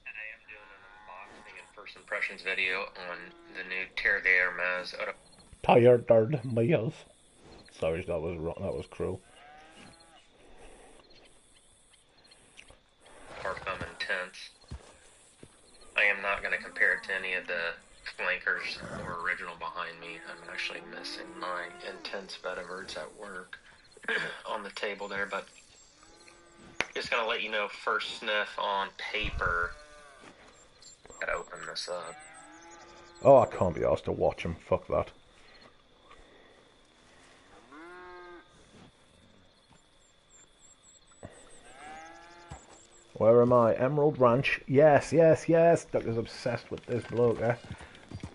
I am doing an unboxing and first impressions video on the new Terre de Hermes. Tired Miles. Sorry, that was wrong. That was cruel. Parfum Intense. I am not going to compare it to any of the flankers or original behind me. I'm actually missing my Intense Vetiverts at work on the table there, but just going to let you know, first sniff on paper. Gotta open this up. Oh, I can't be asked to watch him. Fuck that. Where am I? Emerald Ranch. Yes, yes, yes. Doctor's obsessed with this bloke, eh?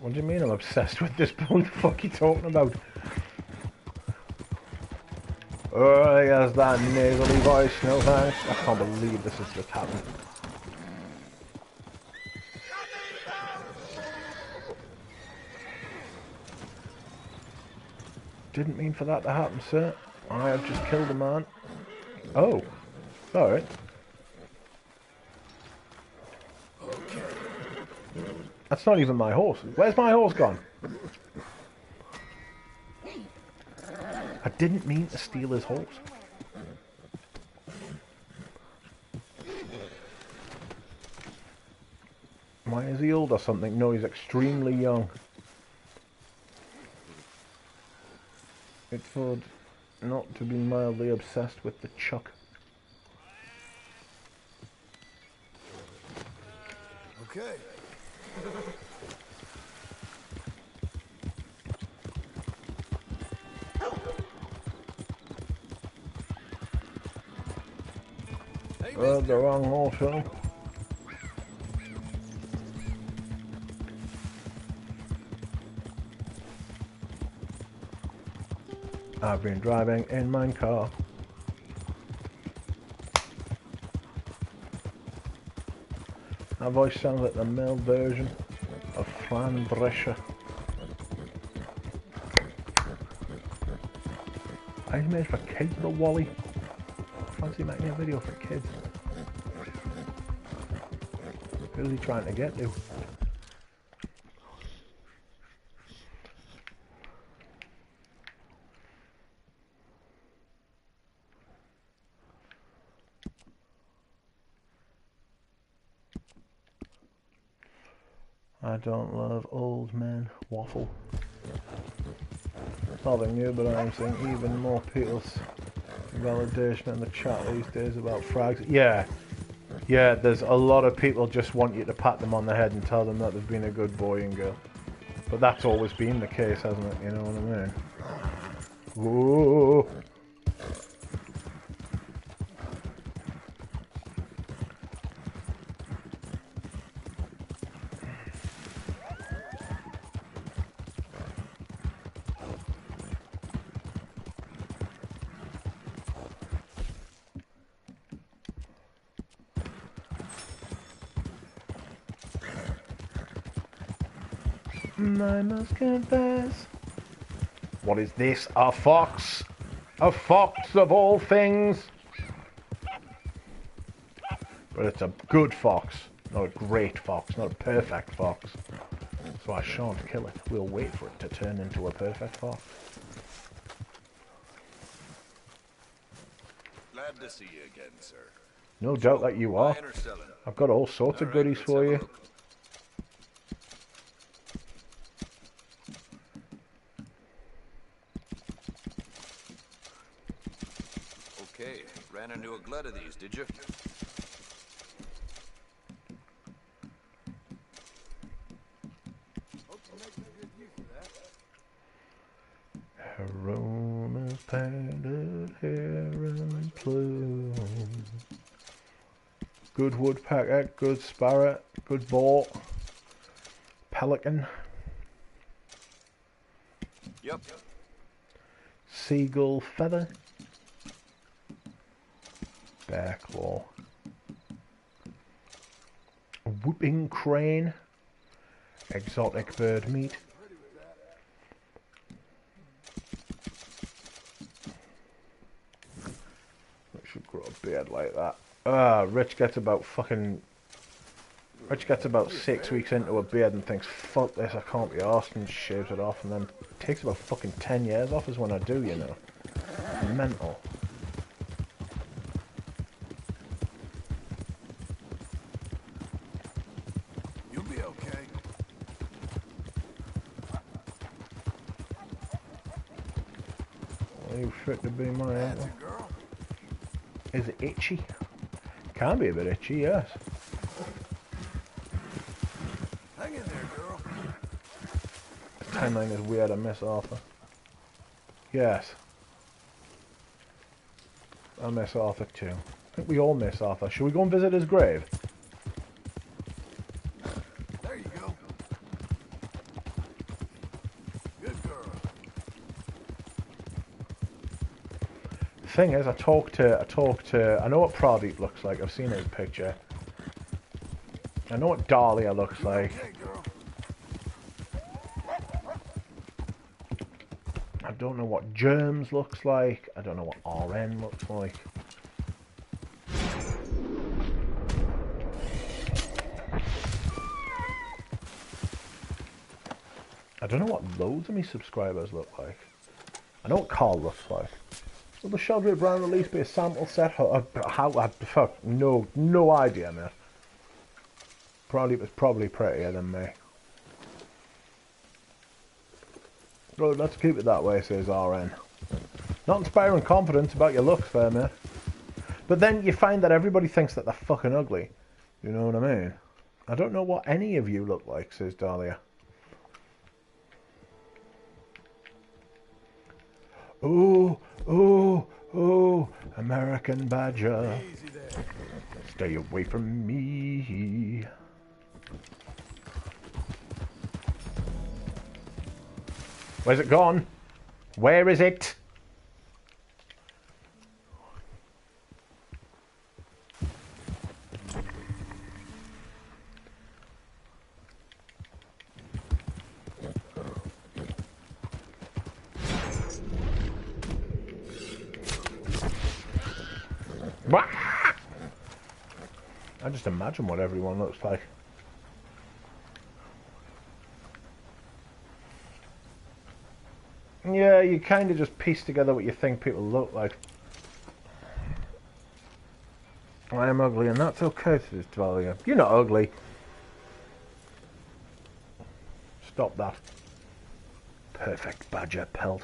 What do you mean I'm obsessed with this bloke? What the fuck are you talking about? Oh, he has that nasally voice. No thanks. I can't believe this has just happened. Didn't mean for that to happen, sir. I have just killed a man. Oh. Alright. That's not even my horse. Where's my horse gone? I didn't mean to steal his horse. Why is he old or something? No, he's extremely young. It's for not to be mildly obsessed with the Chuck. Okay. The wrong horse, huh? I've been driving in my car. That voice sounds like the male version of Fran Drescher. He's made for kids, the Wally. Fancy making a video for kids. Who's he trying to get to? I don't love old men waffle. It's nothing new, but I'm seeing even more people's validation in the chat these days about frags. Yeah, there's a lot of people just want you to pat them on the head and tell them that they've been a good boy and girl. But that's always been the case, hasn't it? You know what I mean? Whoa. I must confess. What is this? A fox? A fox of all things? But it's a good fox, not a great fox, not a perfect fox. So I shan't kill it. We'll wait for it to turn into a perfect fox. Glad to see you again, sir. No doubt that you are. Buying or selling? I've got all sorts of goodies let's for have a you. look. Okay, ran into a glut of these, did you? Hope you're making good use of that. Aromas painted heron plume. Good woodpecker, good sparrow, good boar, pelican, Yep. seagull feather, bear claw, whooping crane, exotic bird meat. I should grow a beard like that. Rich gets about 6 weeks into a beard and thinks, fuck this, I can't be arsed, and shaves it off, and then it takes about fucking 10 years off is when I do, you know. Mental. You'll be okay. Are you fit to be my That's uncle? a girl. Is it itchy? Can be a bit itchy, yes. Hang in there, girl. The timeline is weird, I miss Arthur. Yes. I miss Arthur too. I think we all miss Arthur. Should we go and visit his grave? There you go. Good girl. The thing is, I know what Pradeep looks like. I've seen his picture. I know what Dahlia looks like. Okay, girl. I don't know what Germs looks like. I don't know what RN looks like. I don't know what loads of me subscribers look like. I know what Carl looks like. Will the Sheldrake Brown release be a sample set? Fuck, no idea, mate. Probably was probably prettier than me. Well, let's keep it that way, says RN. Not inspiring confidence about your looks, fair mate. But then you find that everybody thinks that they're fucking ugly. You know what I mean? I don't know what any of you look like, says Dahlia. Ooh, ooh, ooh, American Badger. Easy there. Stay away from me. Where's it gone? Where is it? I just imagine what everyone looks like. Yeah, you kind of just piece together what you think people look like. I am ugly, and that's okay, says Dahlia. You're not ugly. Stop that. Perfect badger pelt.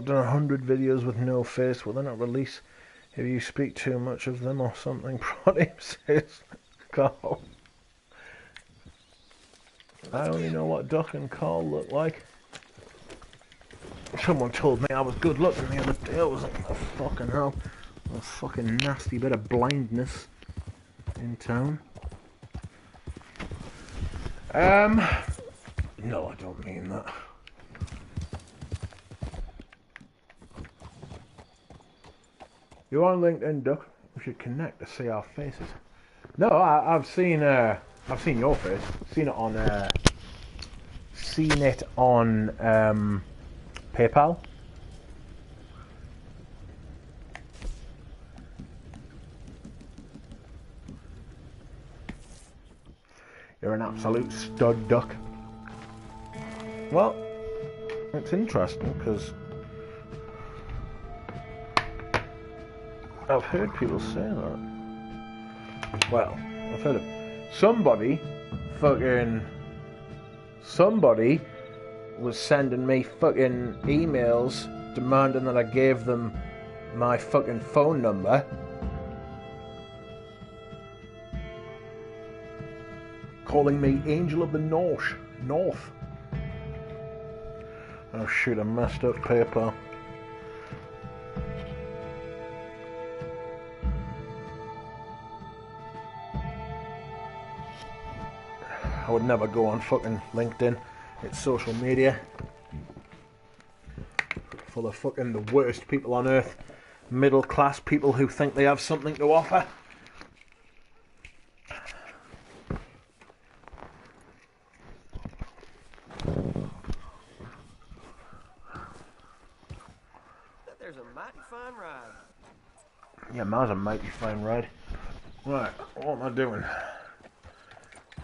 I've done 100 videos with no face. Will they not release if you speak too much of them or something? Prod says, Carl. I only know what Duck and Carl look like. Someone told me I was good looking the other day. I was like, oh, fucking hell. A fucking nasty bit of blindness in town. No, I don't mean that. You on LinkedIn, Duck? We should connect to see our faces. No, I've seen your face. Seen it on PayPal. You're an absolute stud, Duck. Well, it's interesting because I've heard people say that. Well, I've heard of somebody was sending me fucking emails demanding that I gave them my fucking phone number. Calling me Angel of the North. Oh shit, I messed up PayPal. I would never go on fucking LinkedIn. It's social media. Full of fucking the worst people on earth. Middle class people who think they have something to offer. There's a mighty fine ride. Yeah, mine's a mighty fine ride. Right, what am I doing?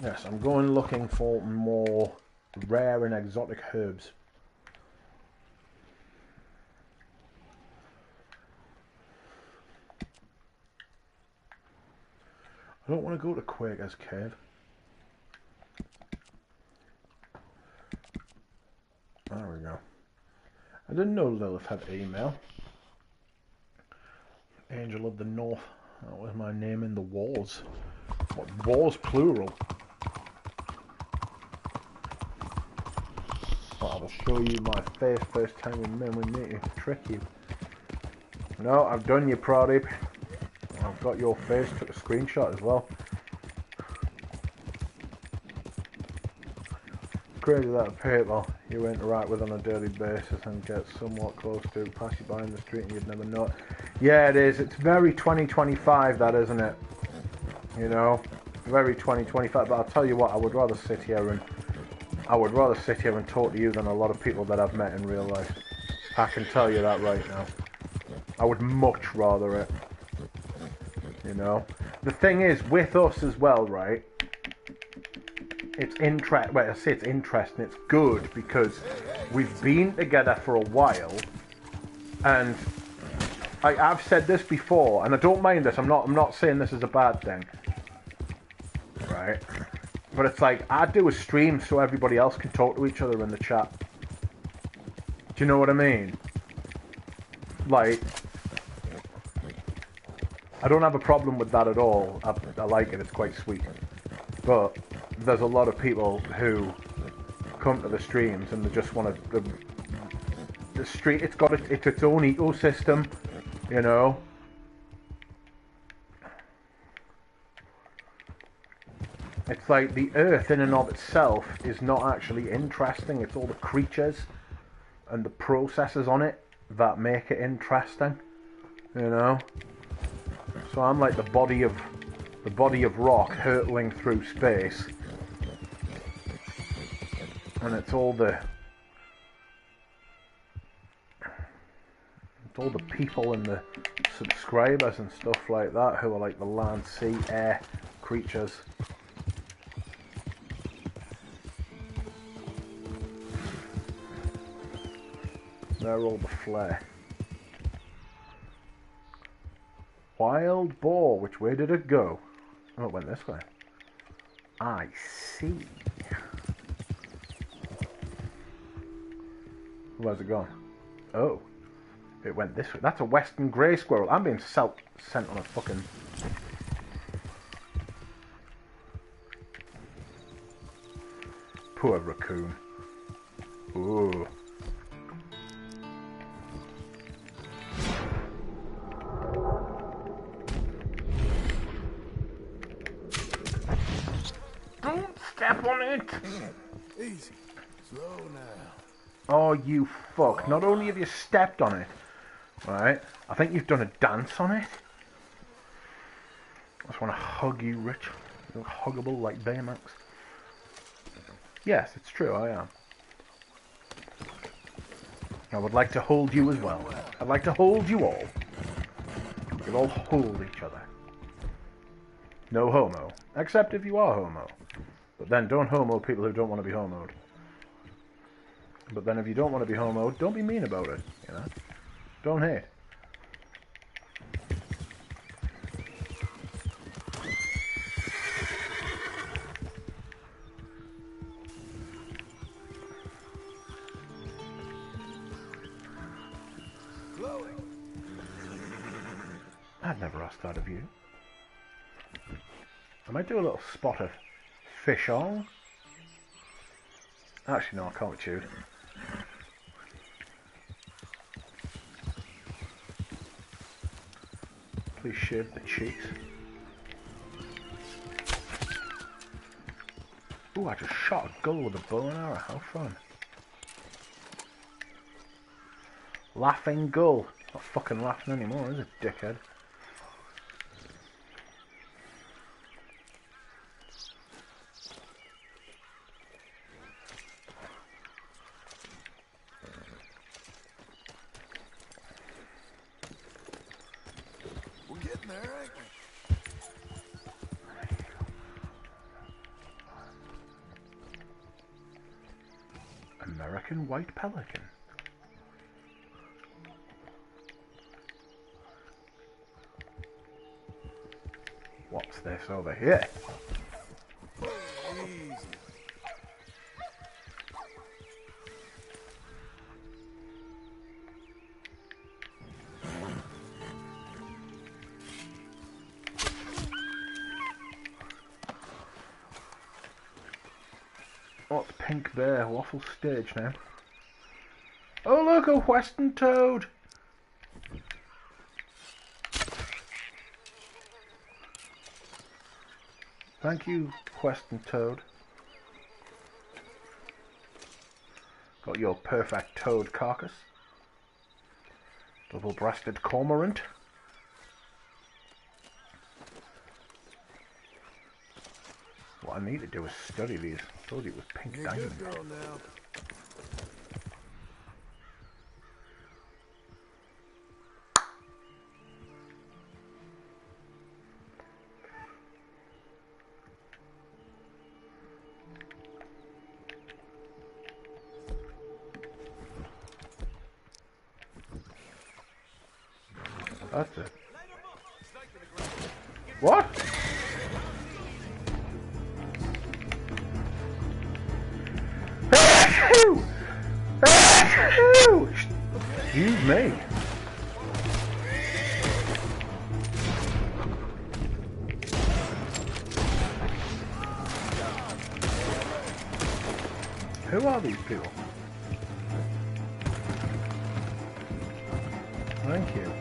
Yes, I'm going looking for more rare and exotic herbs. I don't want to go to Quaker's Cave. There we go. I didn't know Lilith had email. Angel of the North. That was my name in the wars. What, wars plural? Well, I'll show you my face first time we meet you. Trick you. No, I've done you, Pradeep. I've got your face. Took a screenshot as well. Crazy that people you interact with on a daily basis and get somewhat close to, pass you by in the street and you'd never know it. Yeah, it is. It's very 2025, that, isn't it? You know, very 2025. But I'll tell you what, I would rather sit here and talk to you than a lot of people that I've met in real life. I can tell you that right now. I would much rather it. You know, the thing is with us as well, right? It's interesting. It's good because we've been together for a while, and I've said this before, and I don't mind this. I'm not saying this is a bad thing, right? But it's like I do a stream so everybody else can talk to each other in the chat. Do you know what I mean? Like, I don't have a problem with that at all. I like it. It's quite sweet. But there's a lot of people who come to the streams and they just want to. The street, it's got its own ecosystem, you know. It's like the earth in and of itself is not actually interesting. It's all the creatures and the processes on it that make it interesting, you know. So I'm like the body of rock hurtling through space, and it's all the people and the subscribers and stuff like that who are like the land, sea, air creatures. They're all the flair. Wild boar, which way did it go? Oh, it went this way. I see. Where's it gone? Oh, It went this way. That's a western grey squirrel. I'm being sent on a fucking... Poor raccoon. Ooh. Don't step on it! Easy. Slow now. Oh, you fuck. Not only have you stepped on it, right, I think you've done a dance on it. I just want to hug you, Rich. You're huggable like Baymax. Yes, it's true, I am. I would like to hold you as well. I'd like to hold you all. You'll all hold each other. No homo. Except if you are homo. But then don't homo people who don't want to be homoed. But then if you don't want to be homoed, don't be mean about it, you know? Don't hate. I'd never asked that of you. I might do a little spot of fish on. Actually, no, I can't be chewed. Please shave the cheeks. Ooh, I just shot a gull with a bow and arrow. How fun. Laughing gull. Not fucking laughing anymore, is it, dickhead? We're getting there, ain't we? American white pelican. What's this over here? Easy. What's Pink Bear? Waffle stage now. Oh look, a western toad! Thank you, western toad. Got your perfect toad carcass. Double-breasted cormorant. What I need to do is study these. I told you it was pink You're a diamond. good girl now. That's it. What? Excuse me. Who are these people? Thank you.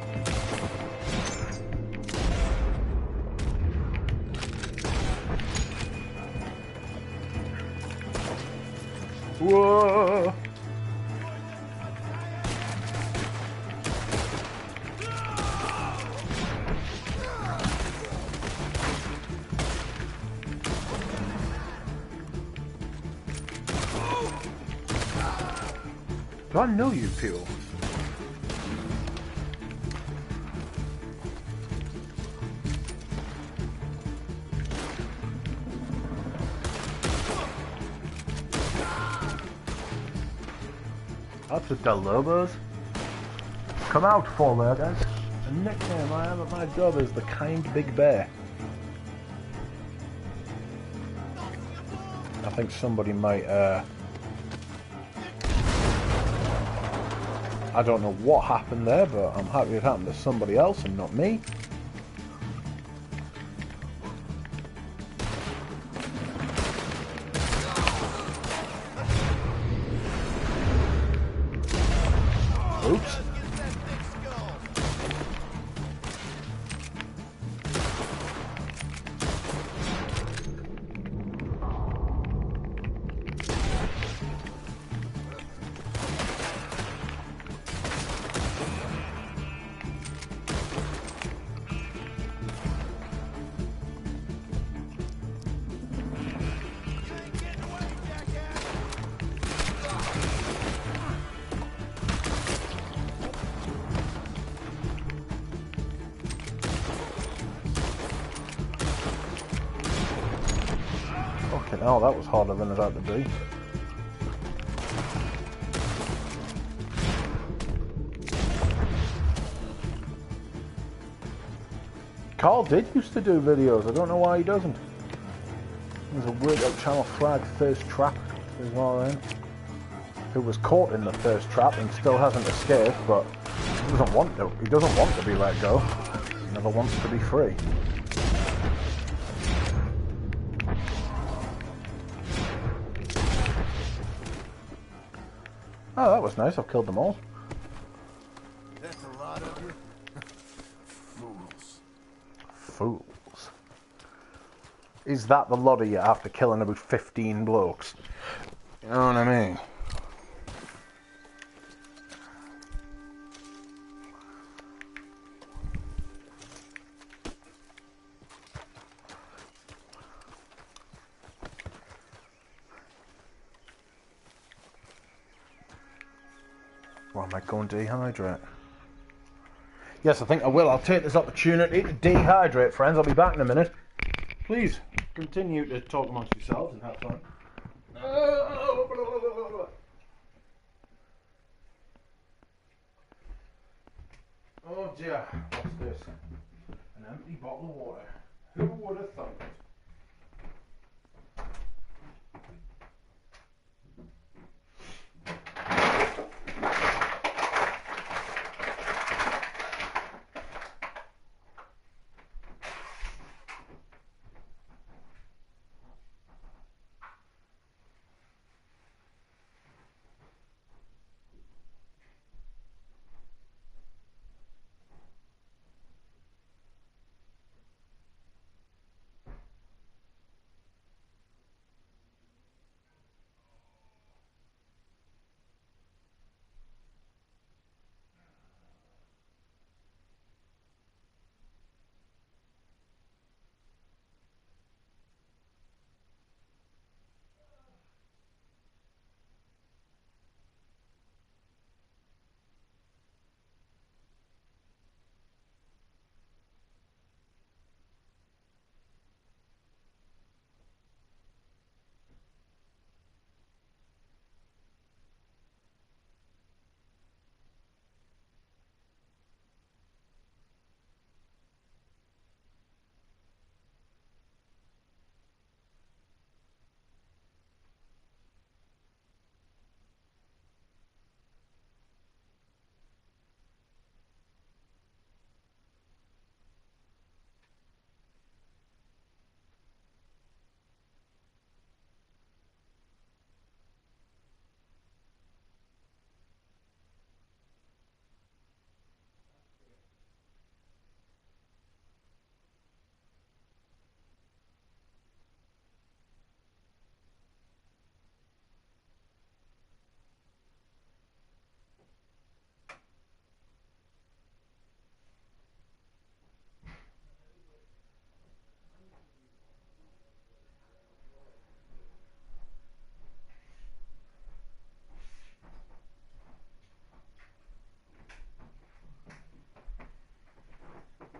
Whoa! Do I know you people? That's the Del Lobos. Come out, four-leggers. A nickname I have at my job is the Kind Big Bear. I think somebody might, I don't know what happened there, but I'm happy it happened to somebody else and not me. Oops. Oh, that was harder than it had to be. Carl did used to do videos. I don't know why he doesn't. There's a workout channel flag thirst trap as well then. Who was caught in the thirst trap and still hasn't escaped, but he doesn't want to. He doesn't want to be let go. He never wants to be free. Oh, that was nice. I've killed them all. That's a lot of you. Fools. Fools. Is that the lot of you after killing about 15 blokes? You know what I mean? Or am I going to dehydrate? Yes, I think I will. I'll take this opportunity to dehydrate, friends. I'll be back in a minute. Please continue to talk amongst yourselves and have fun. Oh dear, what's this? An empty bottle of water. Who would have thought it?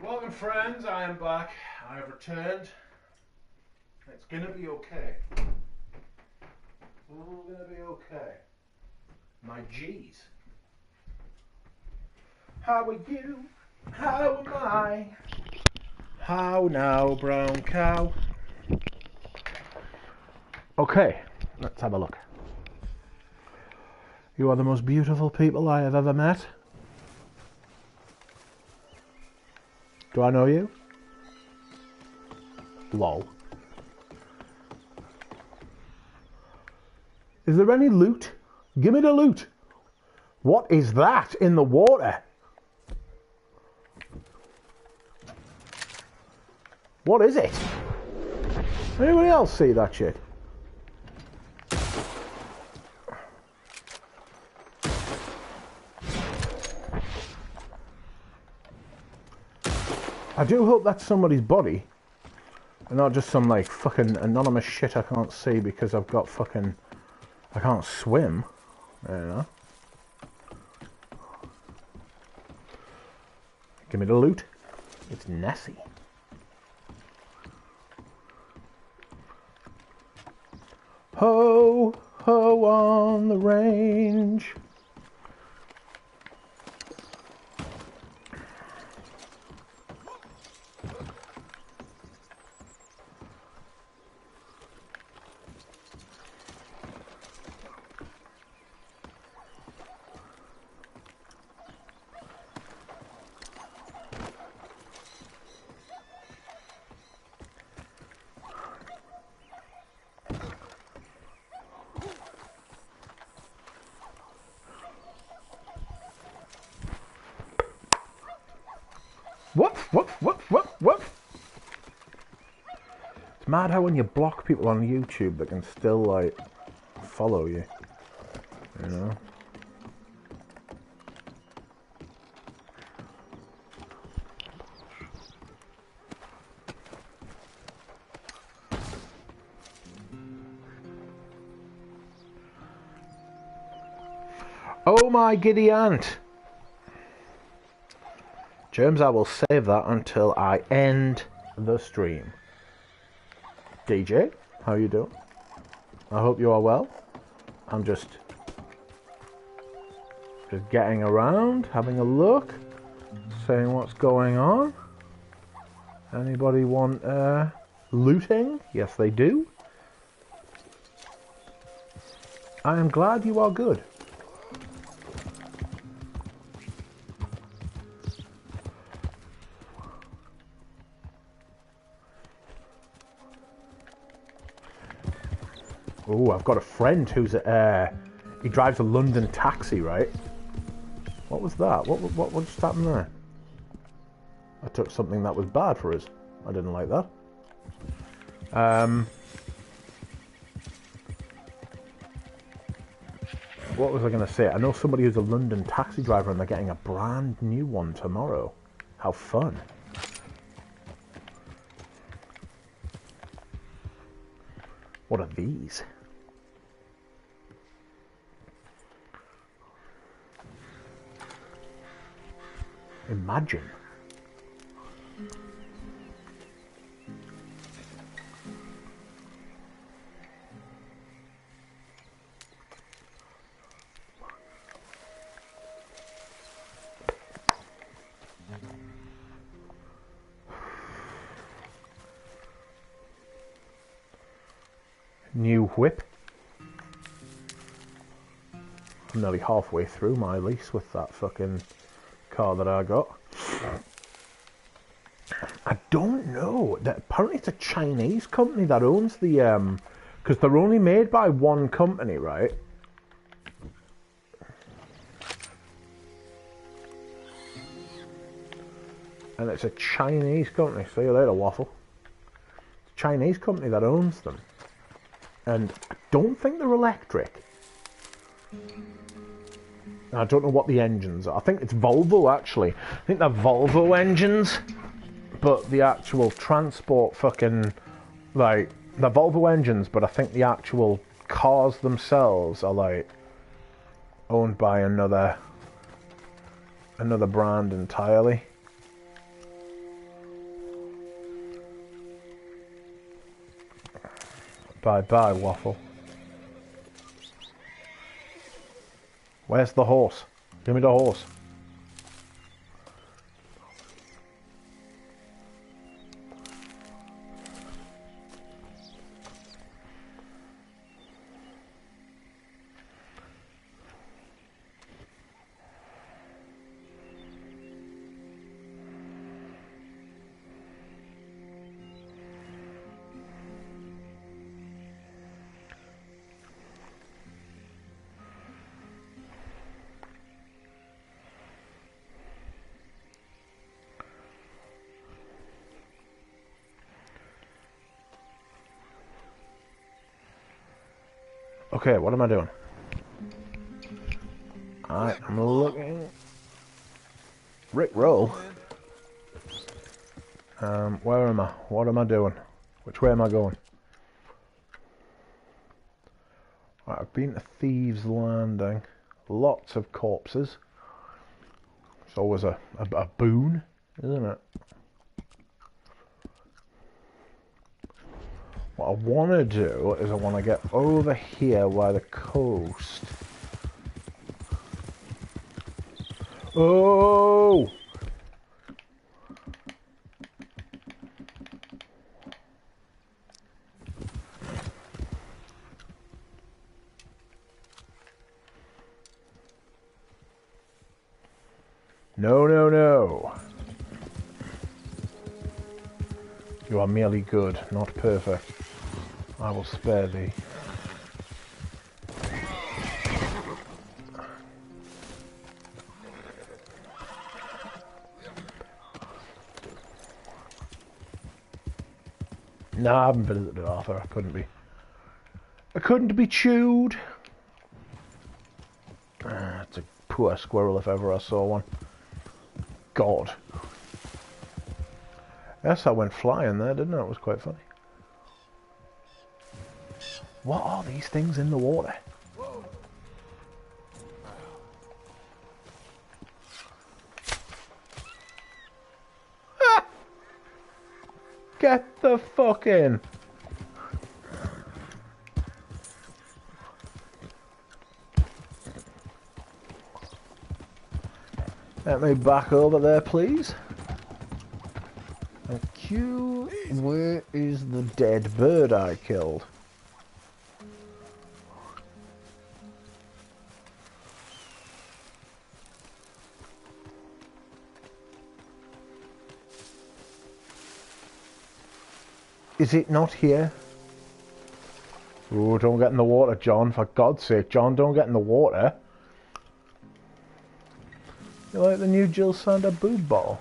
Welcome, friends. I am back. I have returned. It's gonna be okay. It's all gonna be okay. My G's. How are you? How am I? How now, brown cow? Okay, let's have a look. You are the most beautiful people I have ever met. Do I know you? Lol. Is there any loot? Give me the loot. What is that in the water? What is it? Anybody else see that shit? I do hope that's somebody's body and not just some like fucking anonymous shit I can't see because I've got fucking... I can't swim. I don't know. Give me the loot. It's Nessie. Ho, ho on the range. Woof, woof, woof, woof, woof. It's mad how when you block people on YouTube, they can still, like, follow you. You know? Oh my giddy aunt! Germs, I will save that until I end the stream. DJ, how you doing? I hope you are well. I'm just getting around, having a look, seeing what's going on. Anybody want looting? Yes, they do. I am glad you are good. Oh, I've got a friend who's he drives a London taxi, right? What was that? What just happened there? I took something that was bad for us. I didn't like that. What was I going to say? I know somebody who's a London taxi driver and they're getting a brand new one tomorrow. How fun. What are these? Imagine. New whip. I'm nearly halfway through my lease with that fucking car that I got. I don't know. Apparently it's a Chinese company that owns the because they're only made by one company, right? And it's a Chinese company. See you later, Waffle. It's a Chinese company that owns them. And I don't think they're electric. I don't know what the engines are. I think it's Volvo, actually. I think they're Volvo engines. But the actual transport fucking... Like, they're Volvo engines, but I think the actual cars themselves are, like, owned by another brand entirely. Bye-bye, Waffle. Where's the horse? Give me the horse. Okay, what am I doing? I'm looking. Rick roll. Where am I? What am I doing? Which way am I going? Right, I've been to Thieves Landing. Lots of corpses. It's always a boon, isn't it? What I want to do is I want to get over here by the coast. Oh! No, no, no. You are merely good, not perfect. I will spare thee. No, I haven't visited Arthur. I couldn't be chewed. It's a poor squirrel if ever I saw one. God. Yes, I went flying there, didn't I? It was quite funny. What are these things in the water? Ah! Get the fuck in. Let me back over there, please. Thank you. Where is the dead bird I killed? Is it not here? Oh, don't get in the water, John. For God's sake, John, don't get in the water. You like the new Jill Sander boob bottle?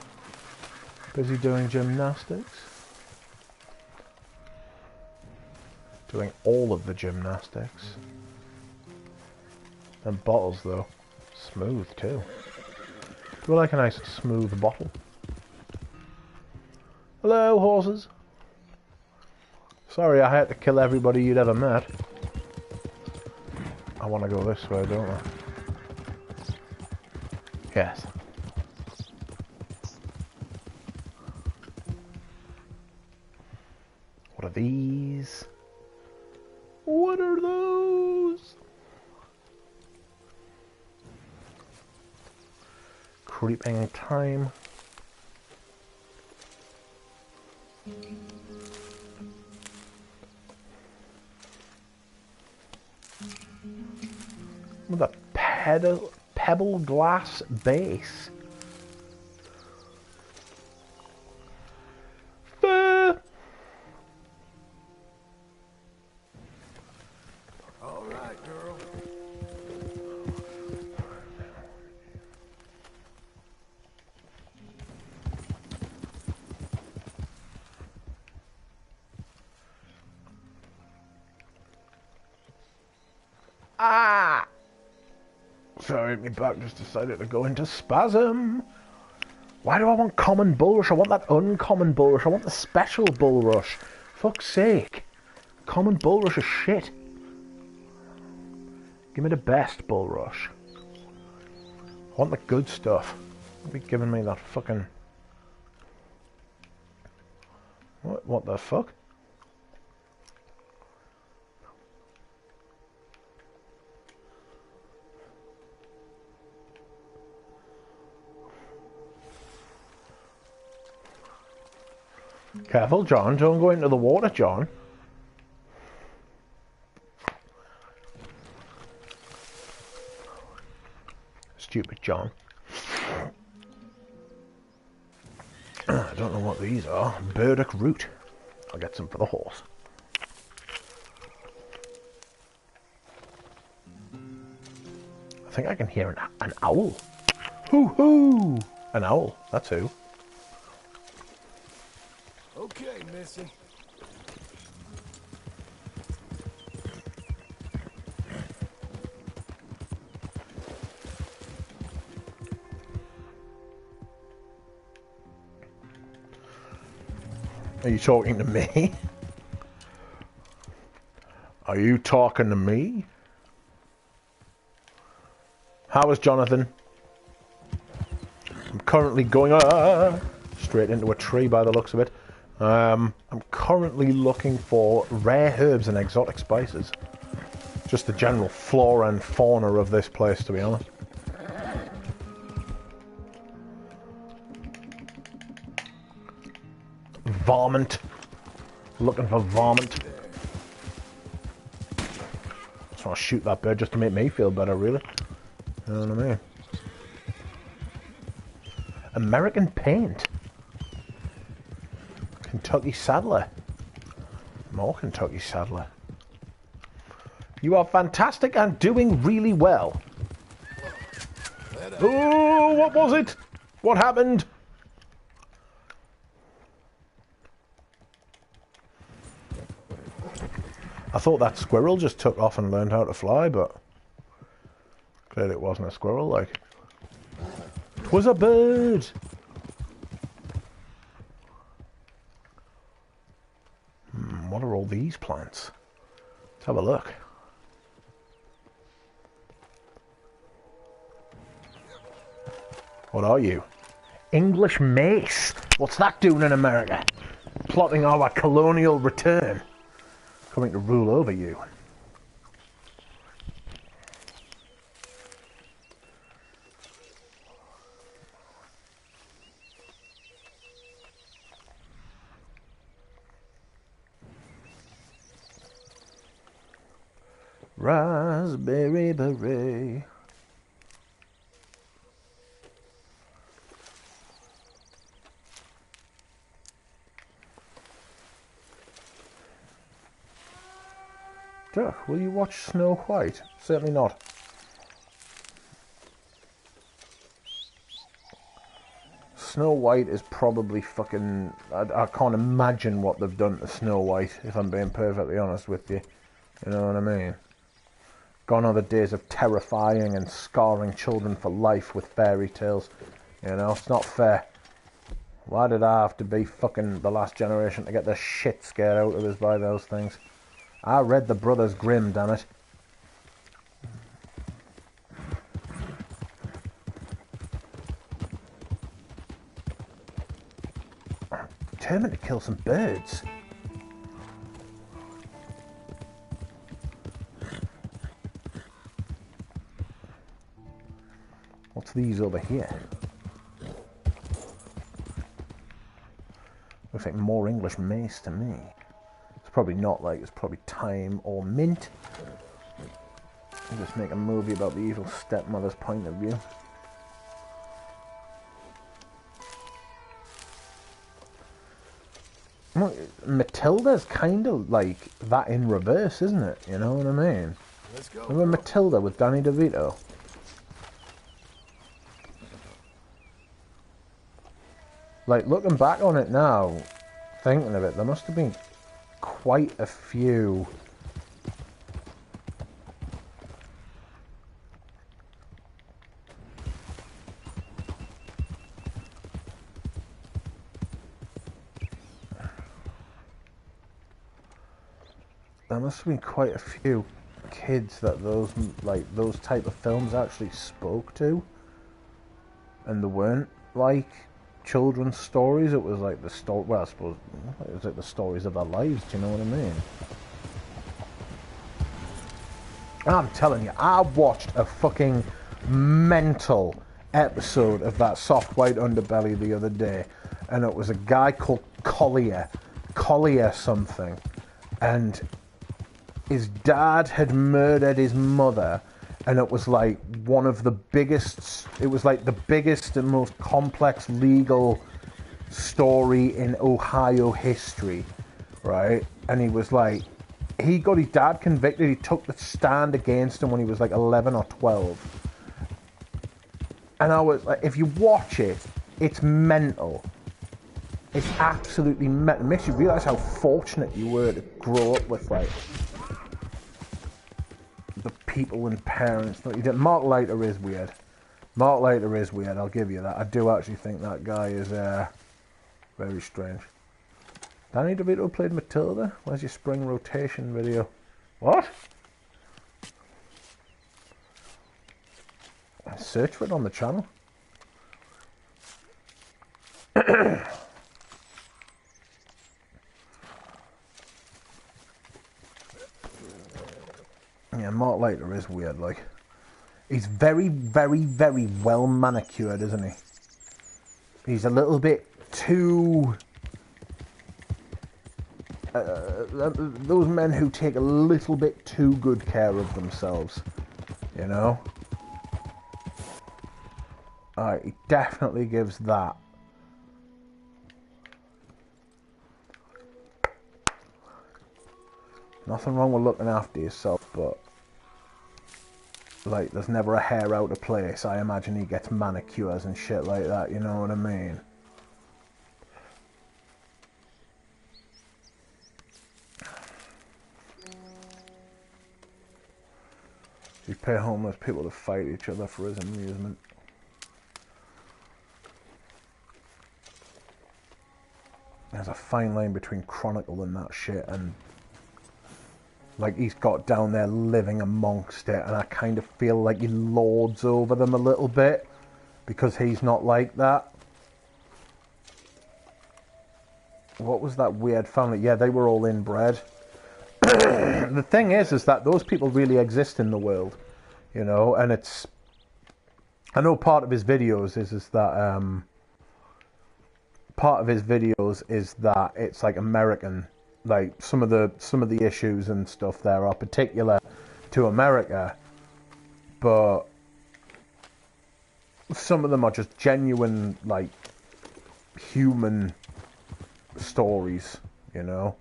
Busy doing gymnastics? Doing all of the gymnastics. And bottles, though. Smooth, too. Do I like a nice smooth bottle? Hello, horses. Sorry, I had to kill everybody you'd ever met. I want to go this way, don't I? Yes. What are these? What are those? Creeping time. With a pebble glass base. Fair. All right, girl. Ah! Sorry, my back just decided to go into spasm. Why do I want common bull rush? I want that uncommon bull rush. I want the special bull rush. Fuck's sake. Common bull rush is shit. Give me the best bull rush. I want the good stuff. Don't be giving me that fucking... What the fuck? Careful, John. Don't go into the water, John. Stupid John. I don't know what these are. Burdock root. I'll get some for the horse. I think I can hear an owl. Hoo hoo! An owl. That's who. Okay, Missy. Are you talking to me? Are you talking to me? How is Jonathan? I'm currently going straight into a tree by the looks of it. I'm currently looking for rare herbs and exotic spices. Just the general flora and fauna of this place, to be honest. Varmint. Looking for varmint. Just want to shoot that bird just to make me feel better, really. You know what I mean? American paint. Kentucky Saddler. More Kentucky Saddler. You are fantastic and doing really well. Oh, what was it? What happened? I thought that squirrel just took off and learned how to fly, but clearly it wasn't a squirrel, like. 'Twas a bird! What are all these plants? Let's have a look. What are you? English mace! What's that doing in America? Plotting our colonial return. Coming to rule over you. Raspberry beret. Duck, will you watch Snow White? Certainly not. Snow White is probably fucking... I can't imagine what they've done to Snow White, if I'm being perfectly honest with you. You know what I mean? Gone are the days of terrifying and scarring children for life with fairy tales. You know, it's not fair. Why did I have to be fucking the last generation to get the shit scared out of us by those things? I read the Brothers Grimm, damn it. I'm determined to kill some birds. What's these over here? Looks like more English mace to me. It's probably not, like, it's probably thyme or mint. I'll just make a movie about the evil stepmother's point of view. Well, Matilda's kind of like that in reverse, isn't it? You know what I mean? Let's go. Remember Matilda with Danny DeVito? Like, looking back on it now, thinking of it, there must have been quite a few kids that those type of films actually spoke to, and they weren't like children's stories. It was like the story. Well, I suppose it was like the stories of their lives. Do you know what I mean? I'm telling you, I watched a fucking mental episode of that Soft White Underbelly the other day, and it was a guy called Collier something, and his dad had murdered his mother, and it was like one of the biggest, it was like the biggest and most complex legal story in Ohio history, right? And he was like, he got his dad convicted, he took the stand against him when he was like 11 or 12. And I was like, if you watch it, it's mental. It's absolutely mental. It makes you realise how fortunate you were to grow up with, like, the people and parents that you did. Mark Leiter is weird. Mark Leiter is weird, I'll give you that. I do actually think that guy is very strange. Danny DeVito played Matilda? Where's your spring rotation video? What? Search for it on the channel. Yeah, Mark Leiter is weird, like. He's very, very, very well manicured, isn't he? He's a little bit too... those men who take a little bit too good care of themselves, you know? He definitely gives that. Nothing wrong with looking after yourself, but like, there's never a hair out of place. I imagine he gets manicures and shit like that, you know what I mean? You pay homeless people to fight each other for his amusement. There's a fine line between Chronicle and that shit, and like, he's got down there living amongst it, and I kind of feel like he lords over them a little bit because he's not like that. What was that weird family? Yeah, they were all inbred. The thing is that those people really exist in the world, you know, and it's... I know part of his videos is that... part of his videos is that it's like American... Like, some of the issues and stuff there are particular to America, but some of them are just genuine, like, human stories, you know?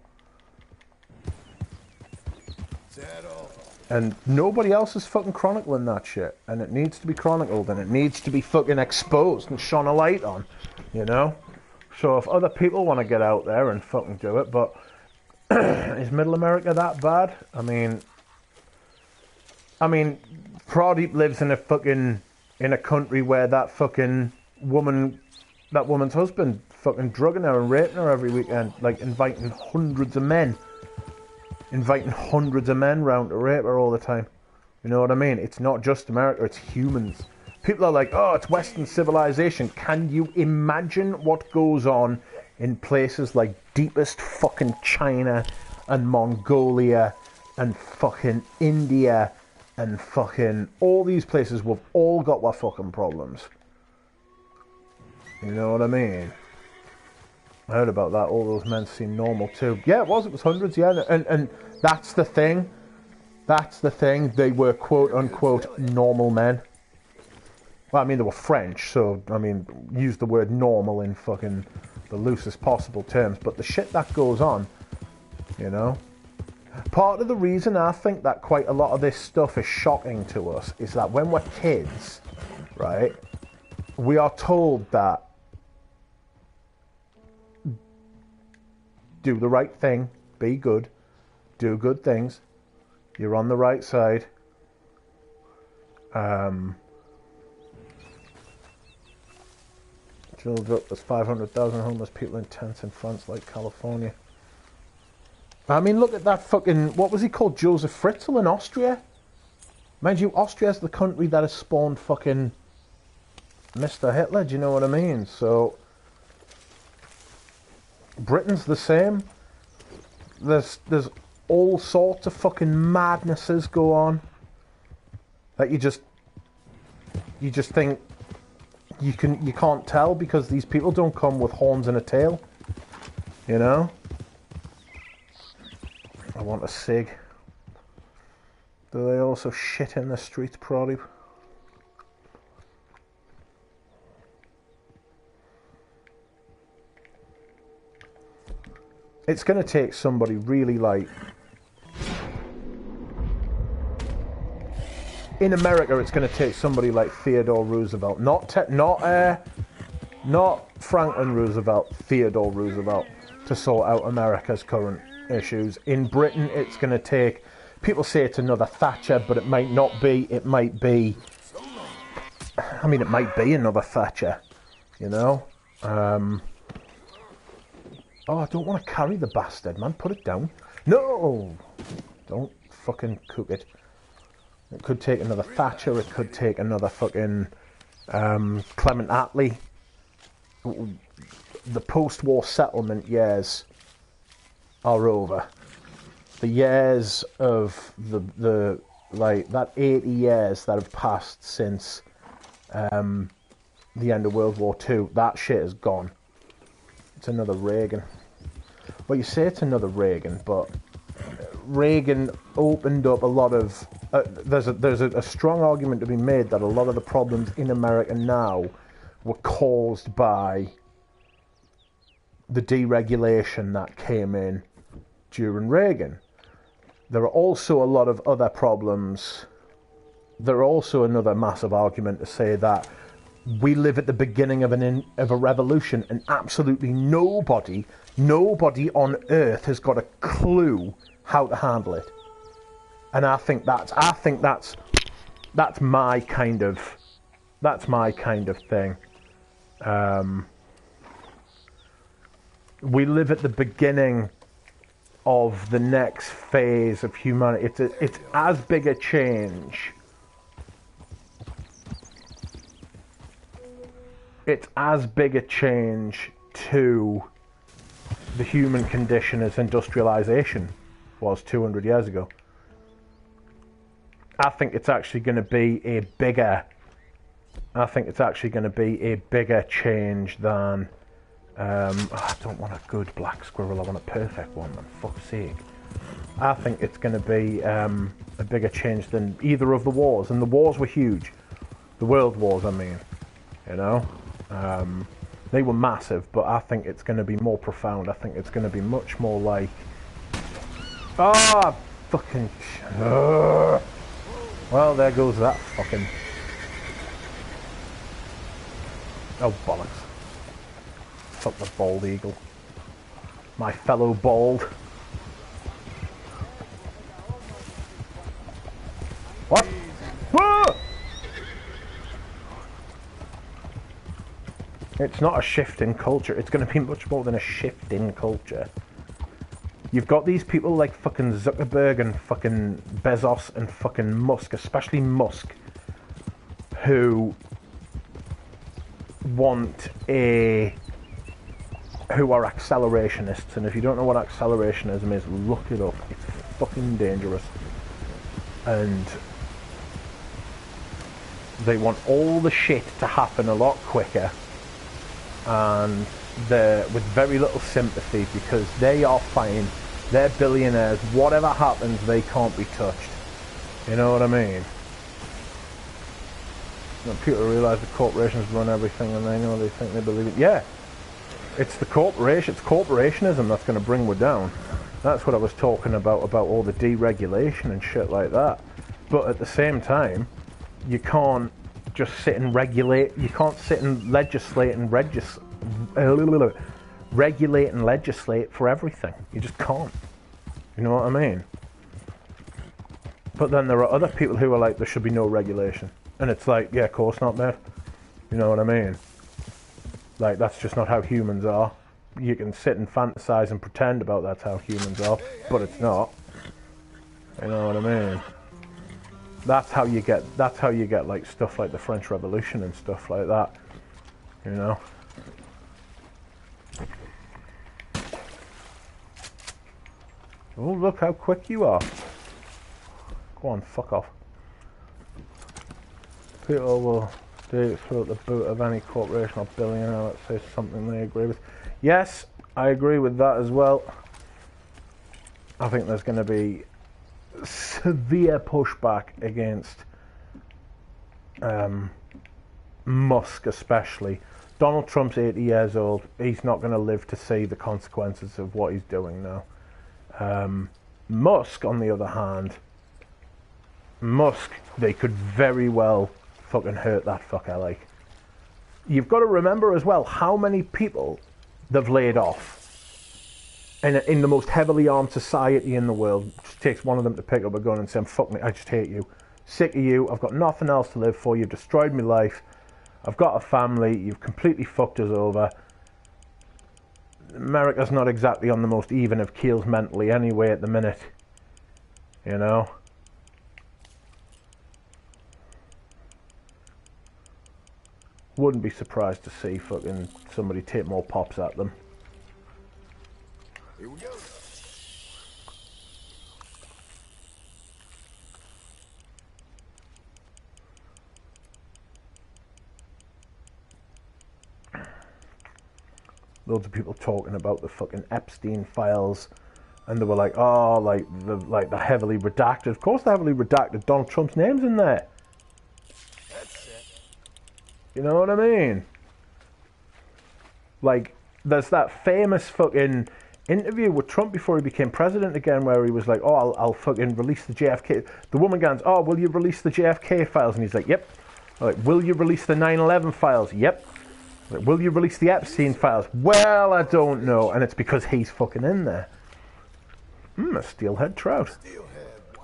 And nobody else is fucking chronicling that shit, and it needs to be chronicled, and it needs to be fucking exposed and shone a light on, you know? So if other people want to get out there and fucking do it, but... is Middle America that bad? I mean, Pradeep lives in a country where that woman's husband fucking drugging her and raping her every weekend, like inviting hundreds of men round to rape her all the time. You know what I mean? It's not just America, it's humans. People are like, oh, it's Western civilization. Can you imagine what goes on in places like deepest fucking China and Mongolia and fucking India and fucking all these places? We've all got our fucking problems. You know what I mean? I heard about that. All those men seem normal too. Yeah, it was hundreds, yeah. And that's the thing. That's the thing. They were quote unquote normal men. Well, I mean, they were French, so, I mean, use the word normal in fucking the loosest possible terms, but the shit that goes on, you know? Part of the reason I think that quite a lot of this stuff is shocking to us is that when we're kids, right, we are told that do the right thing, be good, do good things, you're on the right side. There's 500,000 homeless people in tents in France like California. I mean, look at that fucking... What was he called? Joseph Fritzl in Austria? Mind you, Austria's the country that has spawned fucking Mr. Hitler, do you know what I mean? So... Britain's the same. There's all sorts of fucking madnesses go on. That you just think... You can't tell because these people don't come with horns and a tail, you know. I want a cig. Do they also shit in the streets, Pradeep? It's going to take somebody really like... In America, it's going to take somebody like Theodore Roosevelt, not Franklin Roosevelt, Theodore Roosevelt, to sort out America's current issues. In Britain, it's going to take... People say it's another Thatcher, but it might not be. It might be... I mean, it might be another Thatcher, you know? Oh, I don't want to carry the bastard, man. Put it down. No! Don't fucking cook it. It could take another Thatcher. It could take another fucking Clement Attlee. The post-war settlement years are over. The years of the like that 80 years that have passed since the end of World War II, that shit is gone. It's another Reagan. Well, you say it's another Reagan, but Reagan opened up a lot of... there's a strong argument to be made that a lot of the problems in America now were caused by the deregulation that came in during Reagan. There are also a lot of other problems. There are also another massive argument to say that we live at the beginning of a revolution, and absolutely nobody on Earth has got a clue how to handle it. And I think that's my kind of thing. We live at the beginning of the next phase of humanity. It's as big a change. It's as big a change to the human condition as industrialization was 200 years ago. I think it's actually going to be a bigger change than I don't want a good black squirrel, I want a perfect one, for fuck's sake. I think it's going to be a bigger change than either of the wars, and the wars were huge. The world wars, I mean, you know. They were massive, but I think it's going to be more profound. I think it's going to be much more like... fucking... Well, there goes that fucking... Oh, bollocks. Fuck the bald eagle. My fellow bald. What? Whoa! It's not a shift in culture. It's going to be much more than a shift in culture. You've got these people like fucking Zuckerberg and fucking Bezos and fucking Musk, especially Musk, who are accelerationists. And if you don't know what accelerationism is, look it up. It's fucking dangerous. And they want all the shit to happen a lot quicker. And they're with very little sympathy because they are fine. They're billionaires. Whatever happens, they can't be touched. You know what I mean? And people realise the corporations run everything, and they think they believe it. Yeah, it's the corporation. It's corporationism that's going to bring we down. That's what I was talking about all the deregulation and shit like that. But at the same time, you can't just sit and regulate. You can't sit and regulate and legislate for everything. You just can't. You know what I mean? But then there are other people who are like, there should be no regulation. And it's like, yeah, of course not, mate. You know what I mean? Like, that's just not how humans are. You can sit and fantasize and pretend about that's how humans are, but it's not. You know what I mean? That's how you get like stuff like the French Revolution and stuff like that. You know? Oh, look how quick you are. Go on, fuck off. People will do through the boot of any corporation or billionaire that says something they agree with. Yes, I agree with that as well. I think there's going to be severe pushback against Musk especially. Donald Trump's 80 years old. He's not going to live to see the consequences of what he's doing now. Musk, on the other hand, they could very well fucking hurt that fucker. Like, you've got to remember as well how many people they've laid off. In the most heavily armed society in the world, it just takes one of them to pick up a gun and say, fuck me, I just hate you. Sick of you, I've got nothing else to live for, you've destroyed my life, I've got a family, you've completely fucked us over. America's not exactly on the most even of keels mentally anyway at the minute. You know? Wouldn't be surprised to see fucking somebody take more pops at them. Here we go. Loads of people talking about the fucking Epstein files, and they were like, "Oh, like the heavily redacted." Of course, they're heavily redacted. Donald Trump's name's in there. That's it. You know what I mean? Like, there's that famous fucking interview with Trump before he became president again, where he was like, "Oh, I'll fucking release the JFK." The woman goes, "Oh, will you release the JFK files?" And he's like, "Yep." Like, "Will you release the 9/11 files?" "Yep." Like, "Will you release the Epstein files?" "Well, I don't know." And it's because he's fucking in there. A steelhead trout. Steelhead, wow.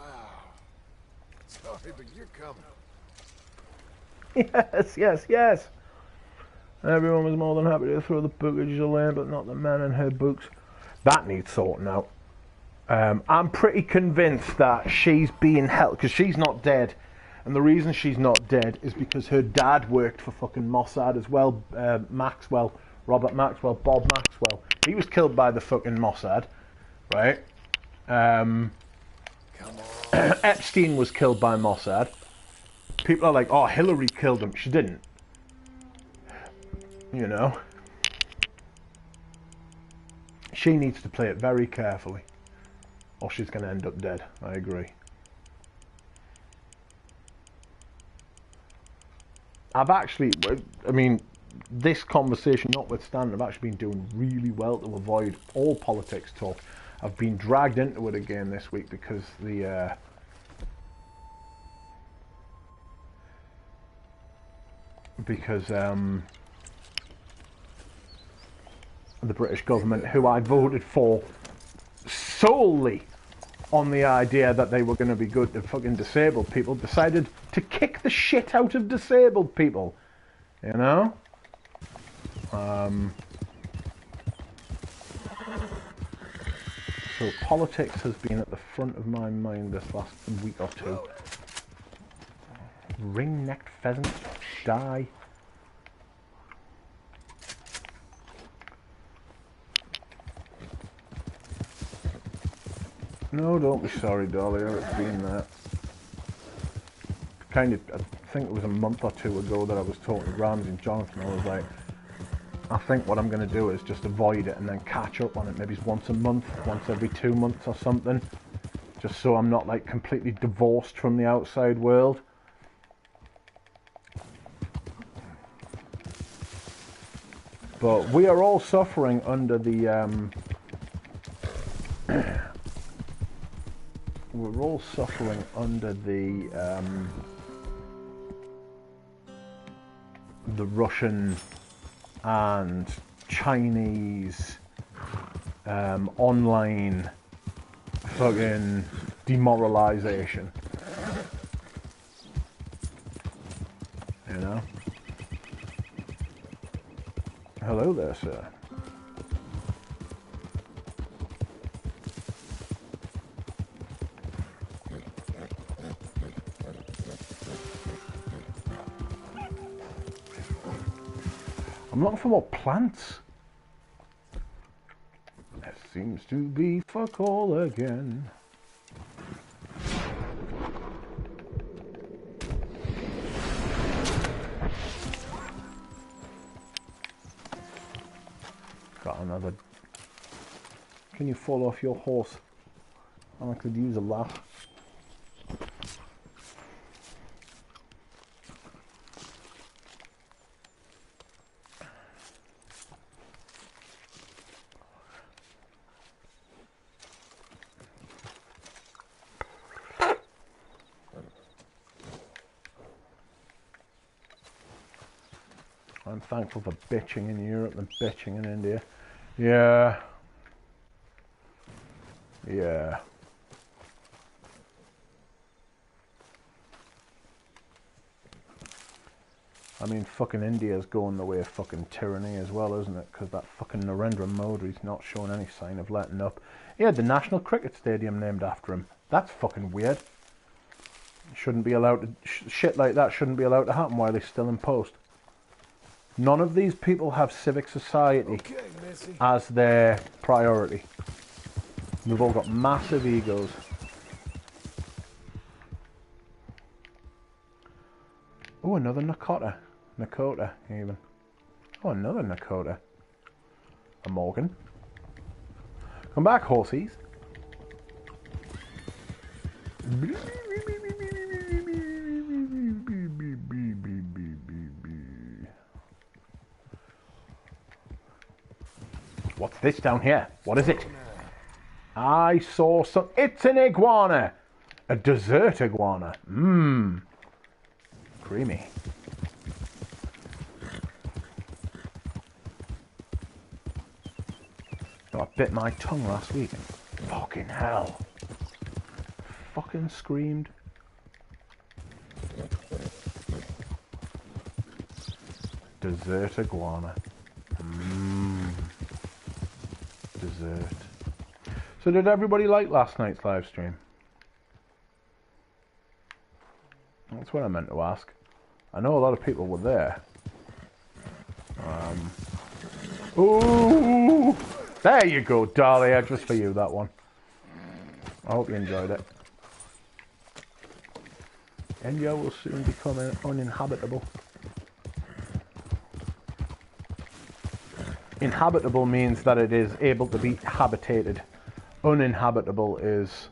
Sorry, but you're coming. Yes, yes, yes. Everyone was more than happy to throw the bookage away, but not the man and her books. That needs sorting out. I'm pretty convinced that she's being held, because she's not dead. And the reason she's not dead is because her dad worked for fucking Mossad as well. Maxwell, Robert Maxwell, Bob Maxwell. He was killed by the fucking Mossad, right? Epstein was killed by Mossad. People are like, "Oh, Hillary killed him." She didn't. You know? She needs to play it very carefully, or she's going to end up dead. I agree. I've actually, I mean, this conversation notwithstanding, I've actually been doing really well to avoid all politics talk. I've been dragged into it again this week because the British government, who I voted for solely on the idea that they were going to be good to fucking disabled people, decided to kick the shit out of disabled people. You know? So politics has been at the front of my mind this last week or two. Ring-necked pheasants die. No, don't be sorry, Dahlia. It's been that. I think it was a month or two ago that I was talking to Ramsey and Jonathan. I was like, I think what I'm going to do is just avoid it and then catch up on it maybe once a month, once every 2 months or something. Just so I'm not like completely divorced from the outside world. But we are all suffering under the we're all suffering under the Russian and Chinese online fucking demoralization. You know? Hello there, sir. I'm looking for more plants. There seems to be fuck all again. Got another. Can you fall off your horse? I could use a laugh. I'm thankful for bitching in Europe and bitching in India. Yeah. Yeah. I mean, fucking India's going the way of fucking tyranny as well, isn't it? Because that fucking Narendra Modi's not showing any sign of letting up. He had the National Cricket Stadium named after him. That's fucking weird. Shouldn't be allowed to... shit like that shouldn't be allowed to happen while he's still in post. None of these people have civic society as their priority. We've all got massive egos. Oh, another Nakota. Nakota, even. Oh, another Nakota. A Morgan. Come back, horsies. What's this down here? What is it? I saw some... It's an iguana! A desert iguana. Mmm. Creamy. Oh, I bit my tongue last week. Fucking hell. Fucking screamed. Desert iguana. Mmm. Dessert. So did everybody like last night's live stream? That's what I meant to ask. I know a lot of people were there. Ooh! There you go, Dahlia. Just for you, that one. I hope you enjoyed it. India will soon become uninhabitable. Inhabitable means that it is able to be habitated. Uninhabitable is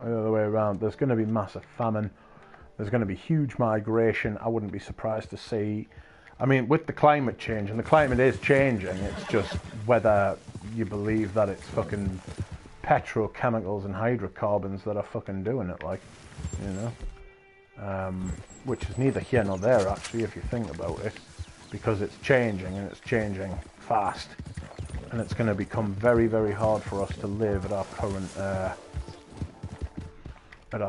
the other way around. There's going to be massive famine. There's going to be huge migration. I wouldn't be surprised to see... I mean, with the climate change, and the climate is changing, it's just whether you believe that it's fucking petrochemicals and hydrocarbons that are fucking doing it, like, you know? Which is neither here nor there, actually, if you think about it, because it's changing, and it's changing fast, and it's going to become very, very hard for us to live at our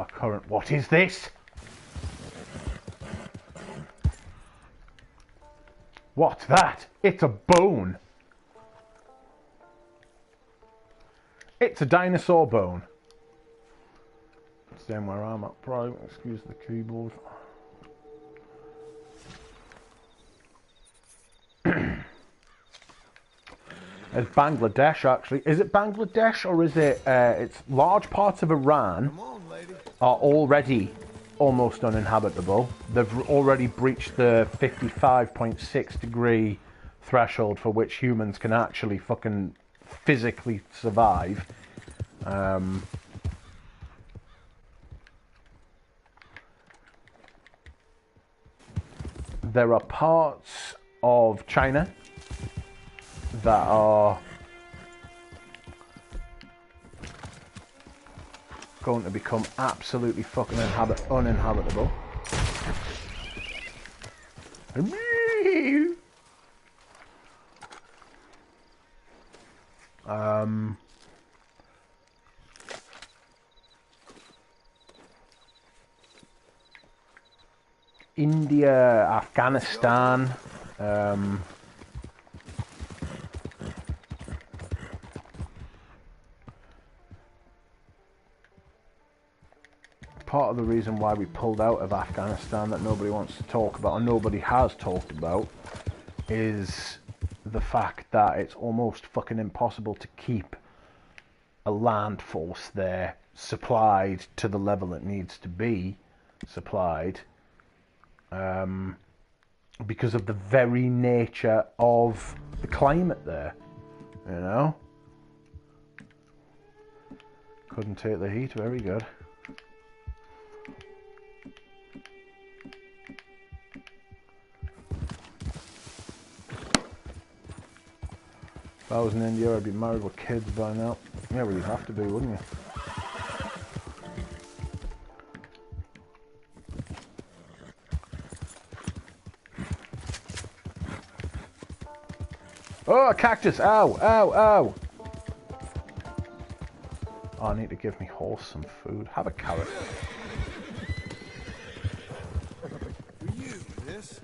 current... What is this? What's that? It's a bone. It's a dinosaur bone. Staying where I'm at, probably. Excuse the keyboard. It's Bangladesh, actually. Is it Bangladesh or is it... it's large parts of Iran are already almost uninhabitable. They've already breached the 55.6 degree threshold for which humans can actually fucking physically survive. There are parts of China that are going to become absolutely fucking uninhabitable. India, Afghanistan, part of the reason why we pulled out of Afghanistan that nobody wants to talk about, or nobody has talked about, is the fact that it's almost fucking impossible to keep a land force there supplied to the level it needs to be supplied, because of the very nature of the climate there, you know? Couldn't take the heat, very good. If I was in India, I'd be married with kids by now. Yeah, well, you'd have to be, wouldn't you? Oh, a cactus! Ow, ow, ow! Oh, I need to give me horse some food. Have a carrot. For you, miss.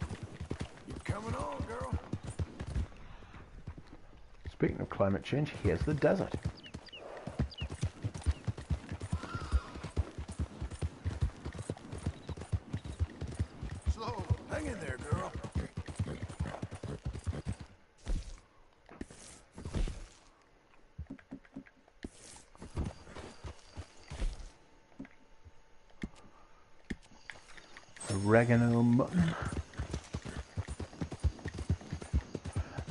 Coming on, girl. Speaking of climate change, here's the desert. Slow. Hang in there, girl. Oregano mutton.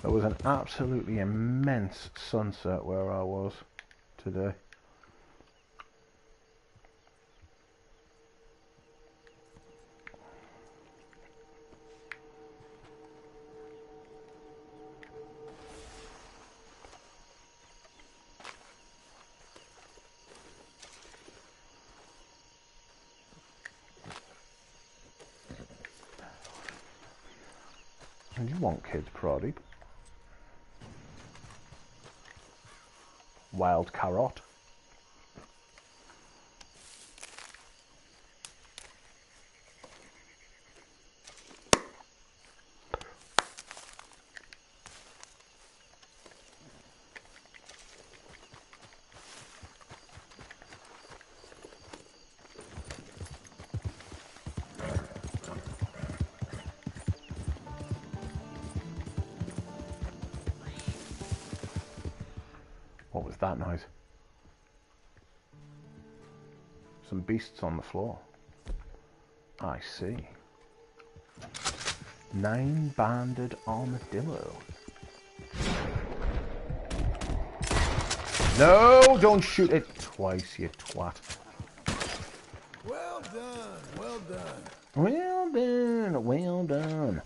There was an absolutely immense sunset where I was today. And you want kids, Pradeep? Wild carrot. What was that noise? Some beasts on the floor. I see. 9-banded armadillo. No, don't shoot it twice, you twat. Well done, well done. Well done, well done.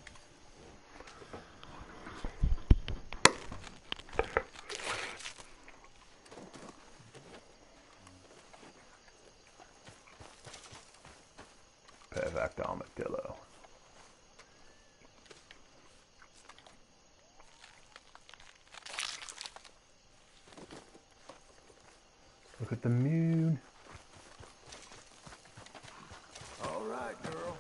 Perfect armadillo. Look at the moon. All right, girl.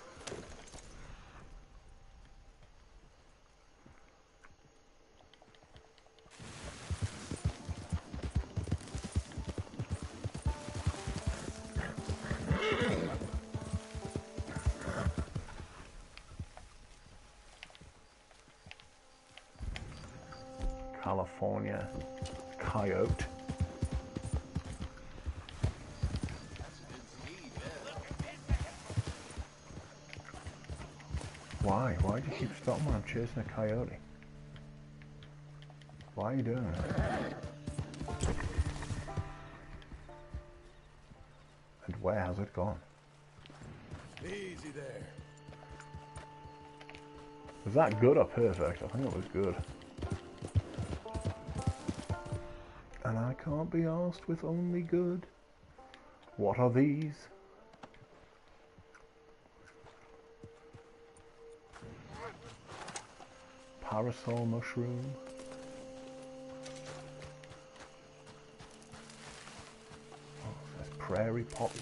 California coyote. Why? Why do you keep stopping when I'm chasing a coyote? Why are you doing that? And where has it gone? Easy there. Was that good or perfect? I think it was good. And I can't be asked with only good. What are these? Parasol mushroom. Oh, it says prairie poppy.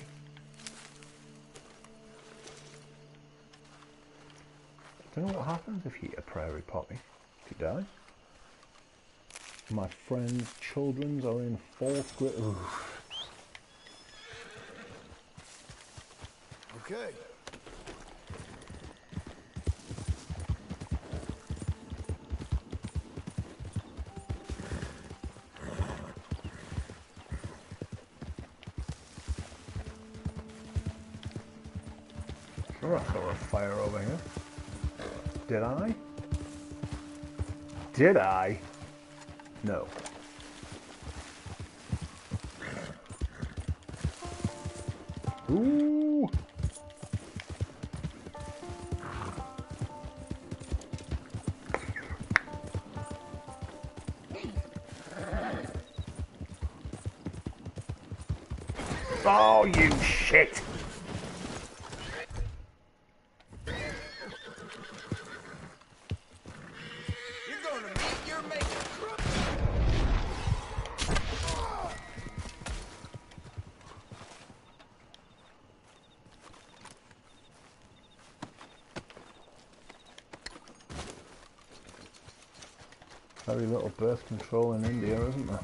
Do you know what happens if you eat a prairie poppy? You die. My friend's children's are in 4th grade. Oof. Okay. Sure, I saw a fire over here. Did I? Did I? No. Ooh. Oh, you shit. Very little birth control in India, isn't there?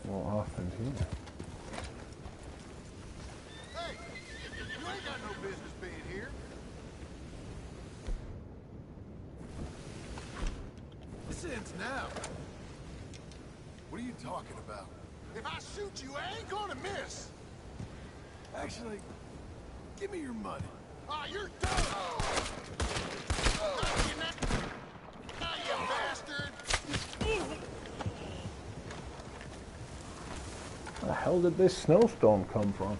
What happened here? Hey! You ain't got no business being here. This ends now. What are you talking about? If I shoot you, I ain't gonna miss! Actually, give me your money. Ah, you're done! Now, you bastard! Where the hell did this snowstorm come from?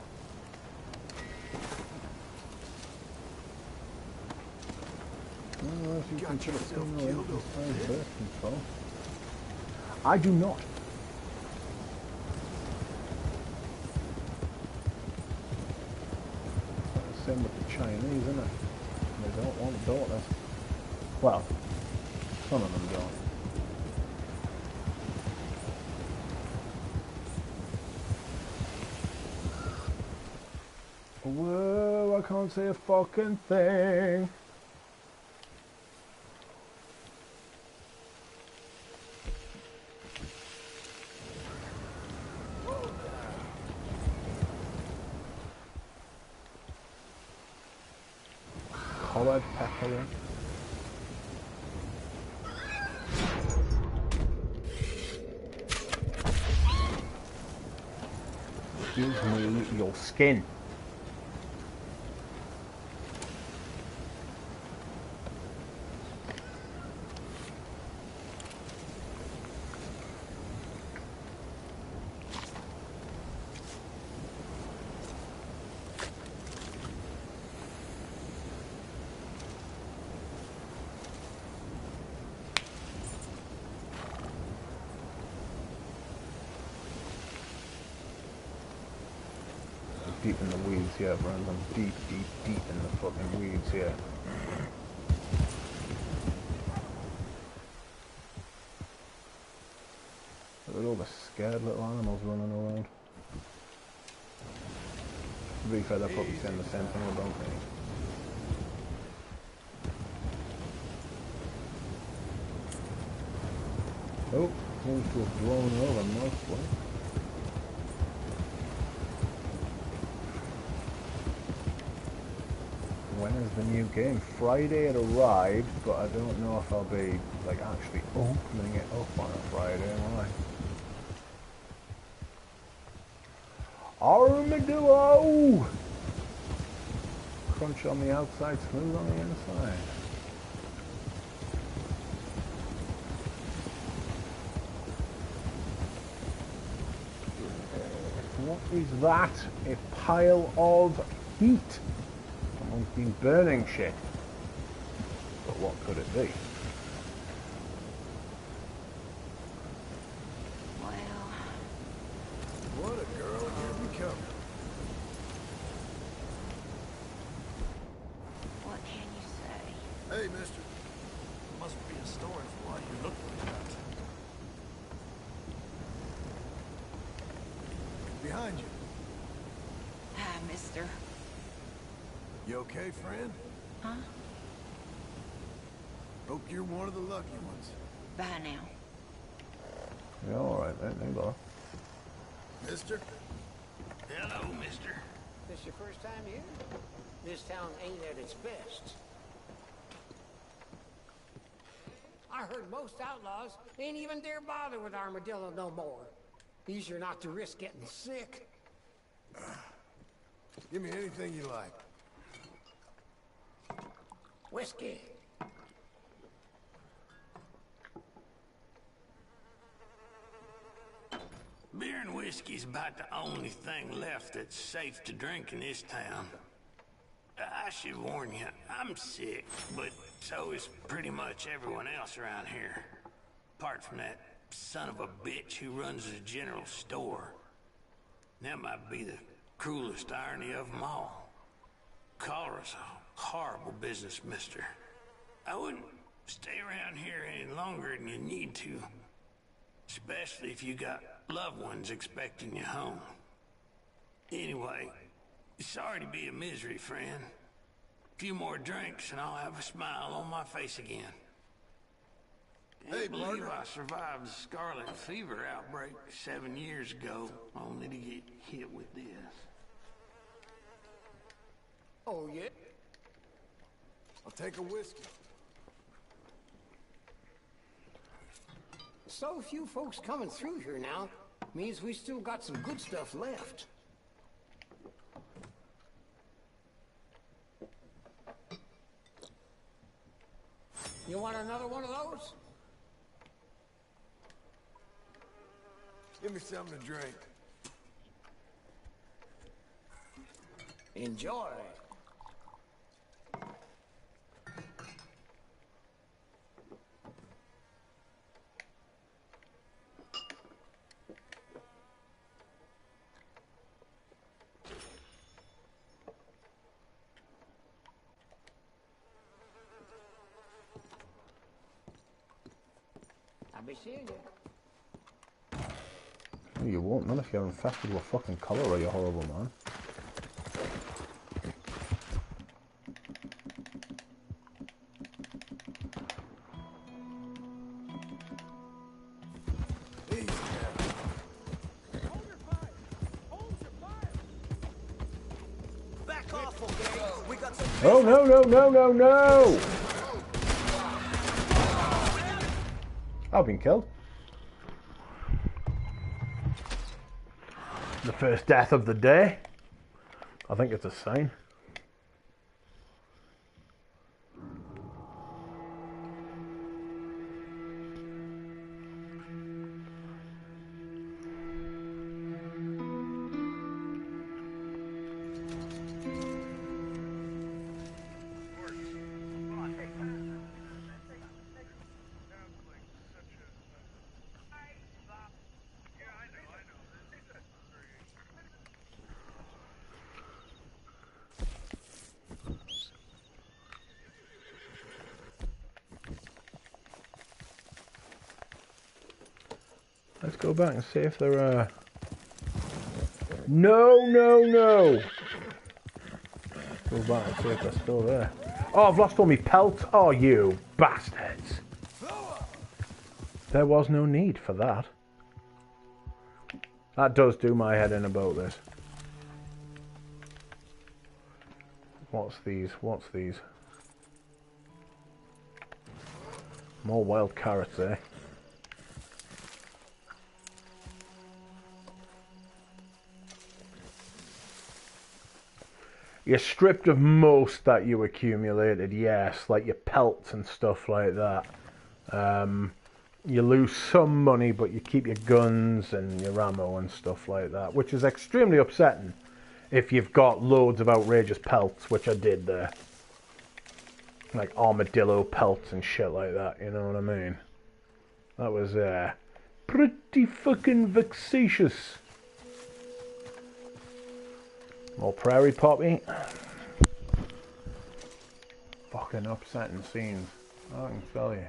If you Got can put a yourself female killed into over size there. birth control. I do not. It's the same with the Chinese, isn't it? They don't want daughters. Well, some of them don't. Whoa, I can't say a fucking thing. Collared pepper. Give me your skin. Deep in the weeds here, Brandon. I'm deep in the fucking weeds here. Look at all the scared little animals running around. To be fair, they're probably saying the same thing about me. Oh, seems to have blown over mostly. When is the new game? Friday it arrived, but I don't know if I'll be like actually opening it up on a Friday, am I? Armadillo! Crunch on the outside, smooth on the inside. What is that? A pile of heat. Someone's been burning shit. But what could it be? Well, What a girl you're becoming. what can you say? Hey, mister. Must be a story for why you look like that. Behind you. Hi, mister. You okay, friend? Huh? Hope you're one of the lucky ones. Bye now. Yeah, alright then, neighbor. Mister? Hello, mister. This your first time here? This town ain't at its best. I heard most outlaws ain't even dare bother with Armadillo no more. Easier not to risk getting sick. Give me anything you like. Whiskey. Beer and whiskey's about the only thing left that's safe to drink in this town. I should warn you, I'm sick, but so is pretty much everyone else around here. Apart from that son of a bitch who runs the general store. That might be the Cruelest irony of them all. Cholera's a horrible business, mister. I wouldn't stay around here any longer than you need to. Especially if you got loved ones expecting you home. Anyway, sorry to be a misery, friend. A few more drinks and I'll have a smile on my face again. Hey, I believe partner. I survived the scarlet fever outbreak 7 years ago, only to get hit with this. Oh, yeah? I'll take a whiskey. So few folks coming through here now. Means we still got some good stuff left. You want another one of those? Give me something to drink. Enjoy. I'll be seeing you. No, you won't, not if you're infested with fucking cholera, you horrible man. Easy now. Back off, okay? We got some. Oh no no no no no! I've been killed. The first death of the day. I think it's a sign. Let's go back and see if there are... No, no, no! Go back and see if they're still there. Oh, I've lost all my pelts. Oh, you bastards. There was no need for that. That does do my head in about this. What's these? What's these? More wild carrots, eh? You're stripped of most that you accumulated, yes, like your pelts and stuff like that. You lose some money, but you keep your guns and your ammo and stuff like that, which is extremely upsetting if you've got loads of outrageous pelts, which I did there. Like armadillo pelts and shit like that, you know what I mean? That was pretty fucking vexatious. More prairie poppy. Fucking upsetting scenes, I can tell you.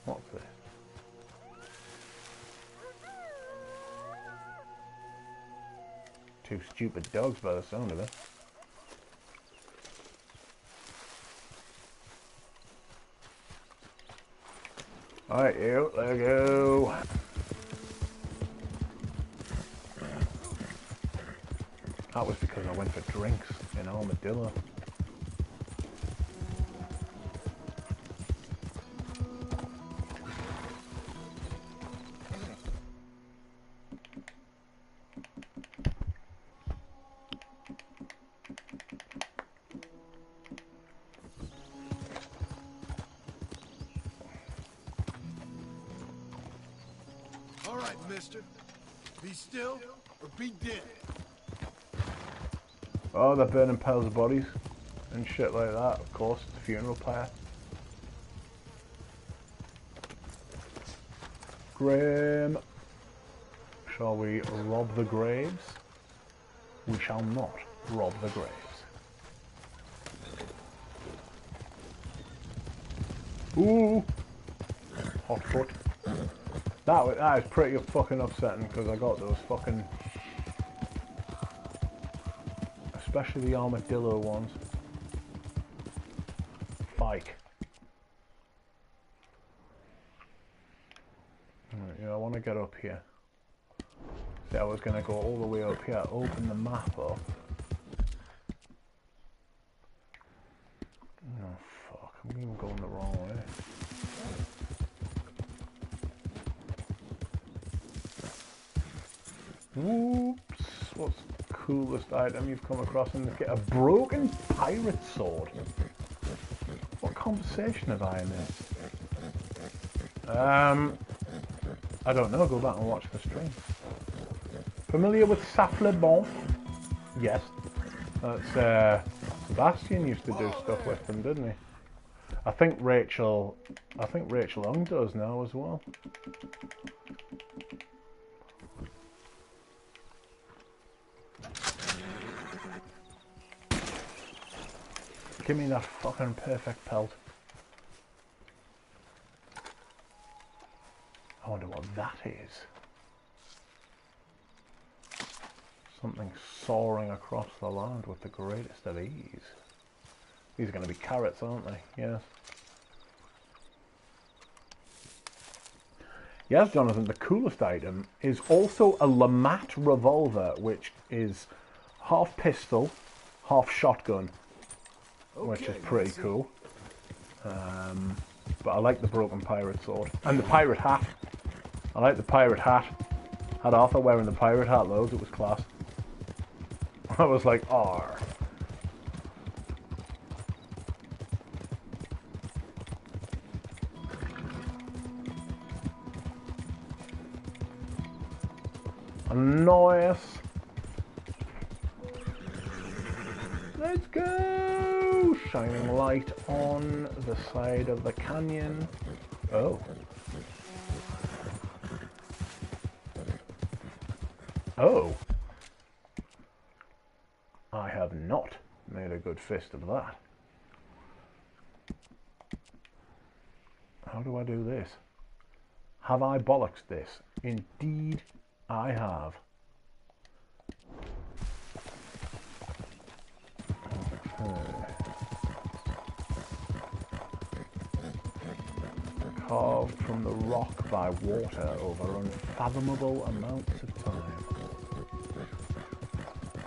What's this? Two stupid dogs by the sound of it. Alright, you, there you go. That was because I went for drinks in Armadillo. All right, mister. Be still or be dead. Oh, they're burning piles of bodies and shit like that, of course, it's a funeral pyre. Grim. Shall we rob the graves? We shall not rob the graves. Ooh! Hot foot. That was pretty fucking upsetting because I got those fucking... especially the armadillo ones. Fike. Right, yeah, I want to get up here. See, I was going to go all the way up here, open the map up. Oh fuck, I'm even going the wrong way. Whoops, what's the coolest item you've come across in the kit? A broken pirate sword. What conversation have I in this? I don't know, go back and watch the stream. Familiar with Safle Bon? Yes. That's, Sebastian used to do stuff with them, didn't he? I think Rachel Ung does now as well. Give me that fucking perfect pelt. I wonder what that is. Something soaring across the land with the greatest of ease. These are going to be carrots, aren't they? Yes. Yes, Jonathan, the coolest item is also a Lamat revolver, which is half pistol, half shotgun, which is pretty cool. But I like the broken pirate sword. And the pirate hat. I like the pirate hat. Had Arthur wearing the pirate hat loads, it was class. I was like, "Arr." Nice. Let's go! Shining light on the side of the canyon. Oh. Oh. I have not made a good fist of that. How do I do this? Have I bollocksed this? Indeed, I have. Carved from the rock by water over unfathomable amounts of time,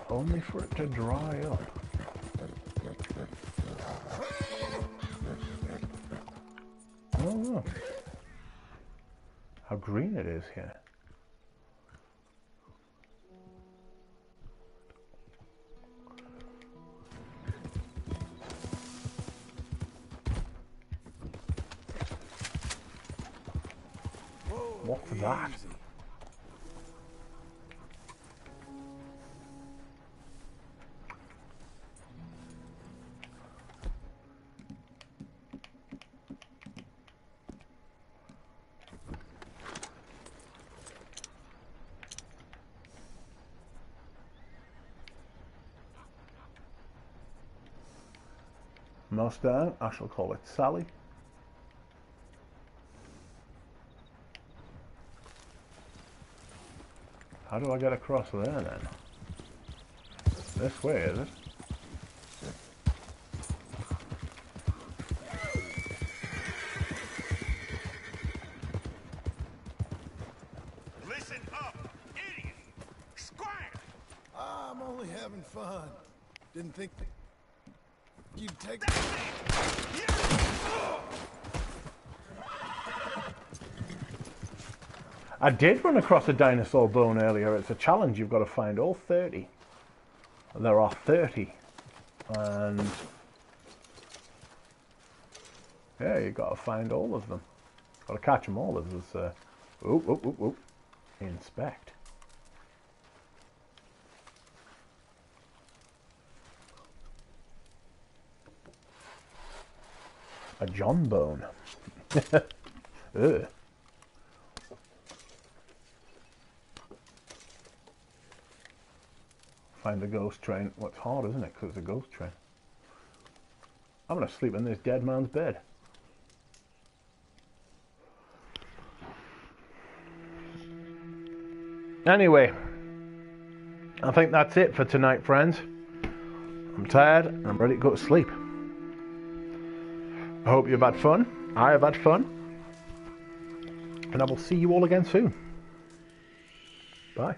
only for it to dry up. Oh look, how green it is here. What's that? Mustang, I shall call it Sally. How do I get across there then? This way, is it? Listen up, idiot! Squire! I'm only having fun. Didn't think you'd take... I did run across a dinosaur bone earlier. It's a challenge. You've got to find all 30. There are 30. And... yeah, you've got to find all of them. Got to catch them all. There's inspect. A John bone. Ugh. Find the ghost train. Well, it's hard, isn't it? Because it's a ghost train. I'm going to sleep in this dead man's bed. Anyway, I think that's it for tonight, friends. I'm tired and I'm ready to go to sleep. I hope you've had fun. I have had fun. And I will see you all again soon. Bye.